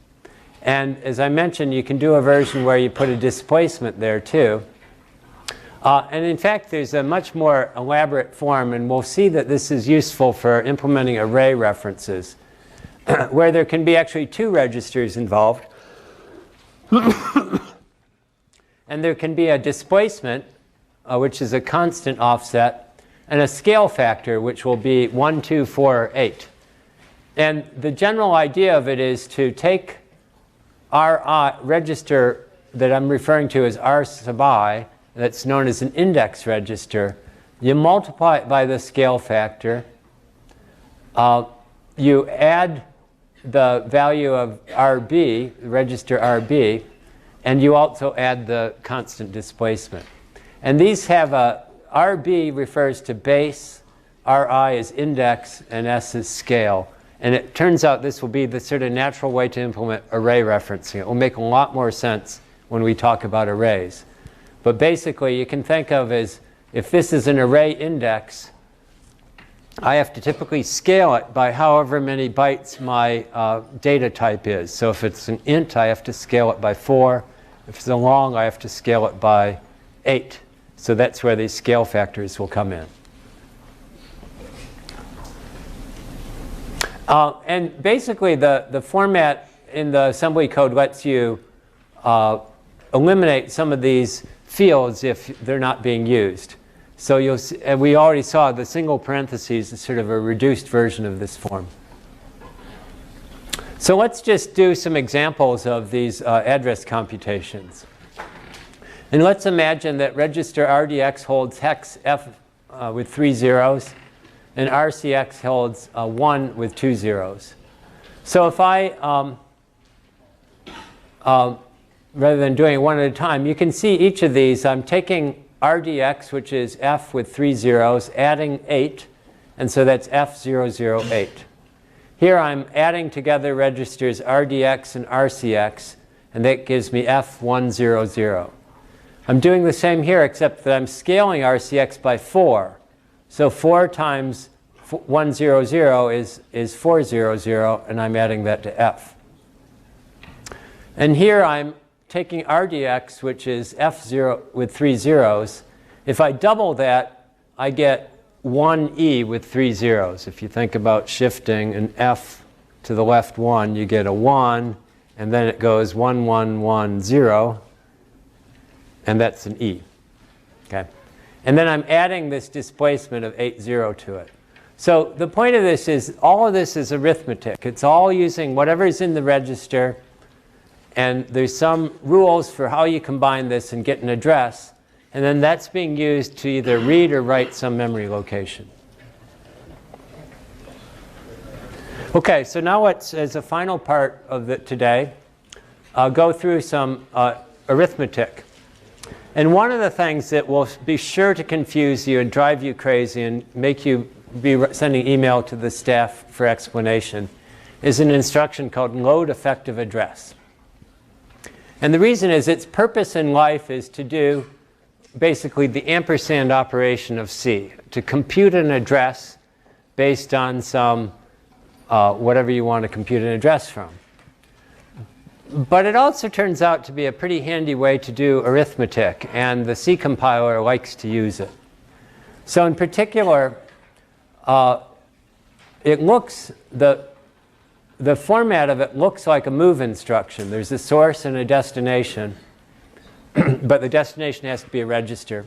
And as I mentioned, you can do a version where you put a displacement there too. And in fact, there's a much more elaborate form, and we'll see that this is useful for implementing array references, where there can be actually 2 registers involved. And there can be a displacement, which is a constant offset, and a scale factor, which will be 1, 2, 4, or 8. And the general idea of it is to take our register that I'm referring to as R sub I, that's known as an index register. You multiply it by the scale factor. You add the value of RB, register RB, and you also add the constant displacement. And these have a RB refers to base, RI is index, and S is scale. And it turns out this will be the sort of natural way to implement array referencing. It will make a lot more sense when we talk about arrays. But basically, you can think of as if this is an array index, I have to typically scale it by however many bytes my data type is. So if it's an int, I have to scale it by 4. If it's a long, I have to scale it by 8. So that's where these scale factors will come in. And basically, the format in the assembly code lets you eliminate some of these fields if they're not being used. So you'll see, and we already saw the single parentheses is sort of a reduced version of this form. So let's just do some examples of these address computations. And let's imagine that register RDX holds hex F with 3 zeros, and RCX holds 1 with 2 zeros. So if I, rather than doing it one at a time, you can see each of these. I'm taking RDX, which is F with 3 zeros, adding 8, and so that's F008. Here I'm adding together registers RDX and RCX, and that gives me F100. I'm doing the same here, except that I'm scaling RCX by 4. So 4 times 100 is 400, and I'm adding that to F. And here I'm taking RDX, which is F0 with 3 zeros. If I double that, I get 1E with 3 zeros. If you think about shifting an F to the left 1, you get a 1, and then it goes 1, 1, 1, 0, and that's an E. Okay? And then I'm adding this displacement of 8, 0 to it. So the point of this is all of this is arithmetic. It's all using whatever is in the register, and there's some rules for how you combine this and get an address. And then that's being used to either read or write some memory location. OK, so now let's, as a final part of today, go through some arithmetic. And one of the things that will be sure to confuse you and drive you crazy and make you be sending email to the staff for explanation is an instruction called load effective address. And the reason is its purpose in life is to do basically the ampersand operation of C, to compute an address based on some whatever you want to compute an address from. But it also turns out to be a pretty handy way to do arithmetic, and the C compiler likes to use it. So in particular, it looks, the format of it looks like a move instruction. There's a source and a destination. But the destination has to be a register.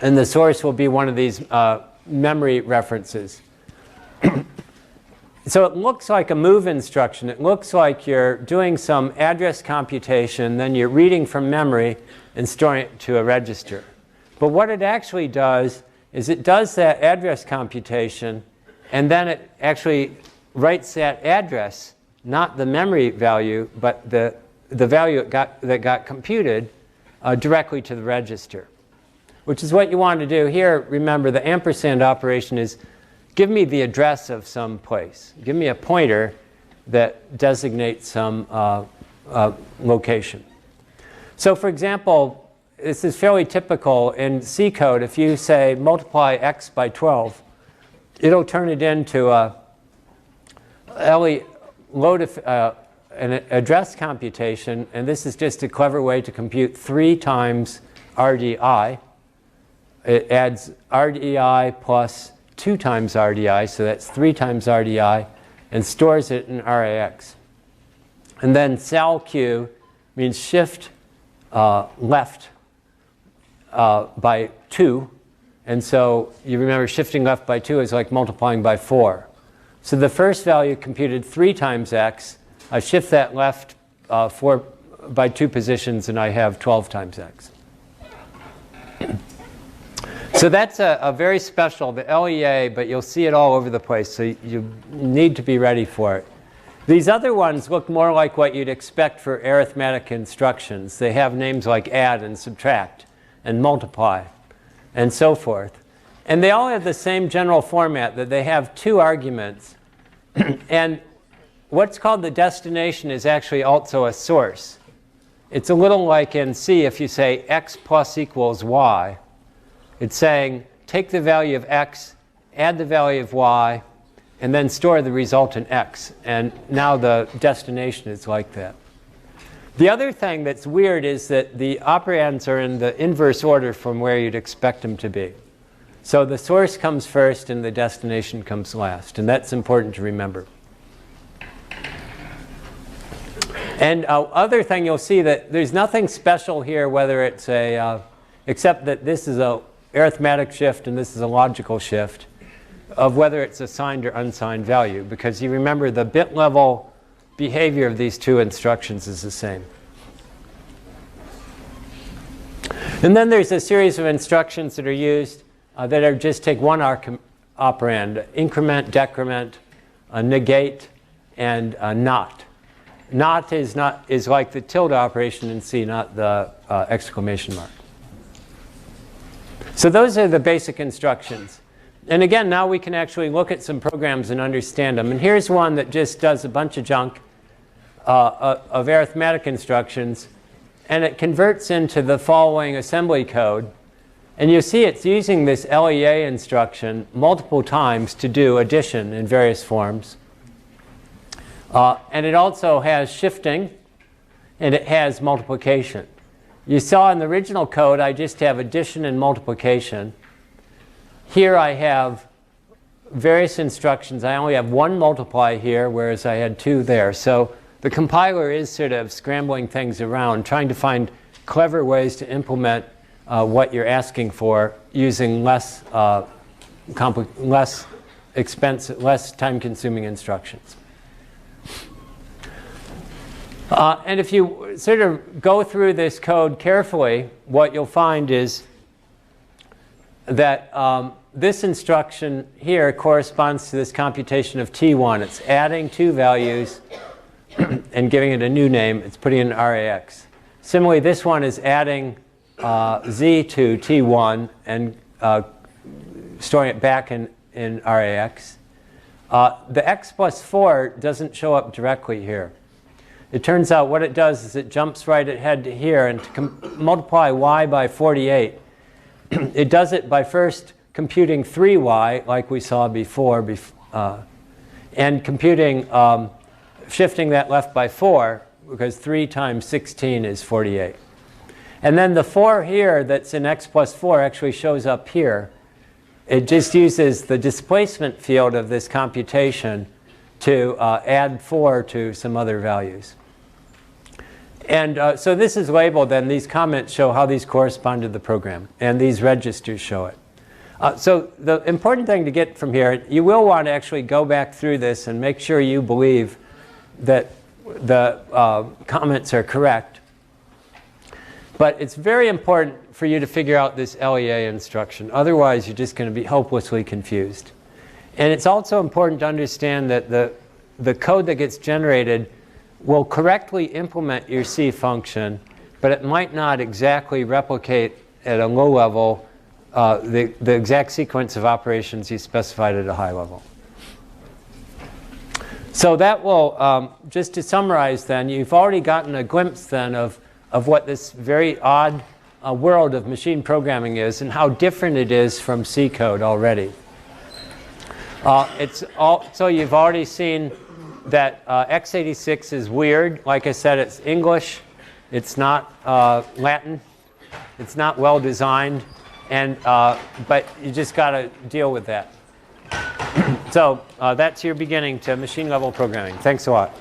And the source will be one of these memory references. So it looks like a move instruction. It looks like you're doing some address computation, then you're reading from memory and storing it to a register. But what it actually does is it does that address computation, and then it actually writes that address, not the memory value, but the value that got computed directly to the register, which is what you want to do here. Remember, the ampersand operation is give me the address of some place. Give me a pointer that designates some location. So for example, this is fairly typical in C code. If you say multiply x by 12, it'll turn it into an address computation, and this is just a clever way to compute 3 times RDI. It adds RDI plus 2 times RDI, so that's 3 times RDI, and stores it in RAX. And then salq means shift left by 2, and so you remember shifting left by 2 is like multiplying by 4. So the first value computed 3 times x. I shift that left by 2 positions, and I have 12 times x. So that's a very special, the LEA, but you'll see it all over the place, so you need to be ready for it. These other ones look more like what you'd expect for arithmetic instructions. They have names like add and subtract and multiply and so forth. And they all have the same general format, that they have 2 arguments. And what's called the destination is actually also a source. It's a little like in C, if you say x plus equals y, it's saying take the value of x, add the value of y, and then store the resultant x. And now the destination is like that. The other thing that's weird is that the operands are in the inverse order from where you'd expect them to be. So the source comes first and the destination comes last. And that's important to remember. And other thing you'll see that there's nothing special here, whether it's except that this is a arithmetic shift and this is a logical shift, of whether it's a signed or unsigned value. Because you remember the bit level behavior of these two instructions is the same. And then there's a series of instructions that are used that are just take one operand: increment, decrement, negate, and not. Not is like the tilde operation in C, not the exclamation mark. So those are the basic instructions. And again, now we can actually look at some programs and understand them. And here's one that just does a bunch of junk of arithmetic instructions. And it converts into the following assembly code. And you see it's using this LEA instruction multiple times to do addition in various forms. And it also has shifting, and it has multiplication. You saw in the original code, I just have addition and multiplication. Here I have various instructions. I only have one multiply here, whereas I had two there. So the compiler is sort of scrambling things around, trying to find clever ways to implement what you're asking for using less expensive, less time-consuming instructions. And if you sort of go through this code carefully, what you'll find is that this instruction here corresponds to this computation of T1. It's adding two values and giving it a new name. It's putting in RAX. Similarly, this one is adding Z to T1 and storing it back in RAX. The x plus 4 doesn't show up directly here. It turns out what it does is it jumps right ahead to here, and to multiply y by 48, it does it by first computing 3y, like we saw before, and computing, shifting that left by 4, because 3 times 16 is 48. And then the 4 here that's in x plus 4 actually shows up here. It just uses the displacement field of this computation to add 4 to some other values. And so this is labeled, and these comments show how these correspond to the program, and these registers show it. So the important thing to get from here, you will want to actually go back through this and make sure you believe that the comments are correct. But it's very important for you to figure out this LEA instruction. Otherwise, you're just going to be hopelessly confused. And it's also important to understand that the code that gets generated will correctly implement your C function, but it might not exactly replicate at a low level the exact sequence of operations you specified at a high level. So that will, just to summarize then, you've already gotten a glimpse then of what this very odd world of machine programming is and how different it is from C code already. So you've already seen that x86 is weird. Like I said, it's English. It's not Latin. It's not well designed. And, but you just got to deal with that. So that's your beginning to machine level programming. Thanks a lot.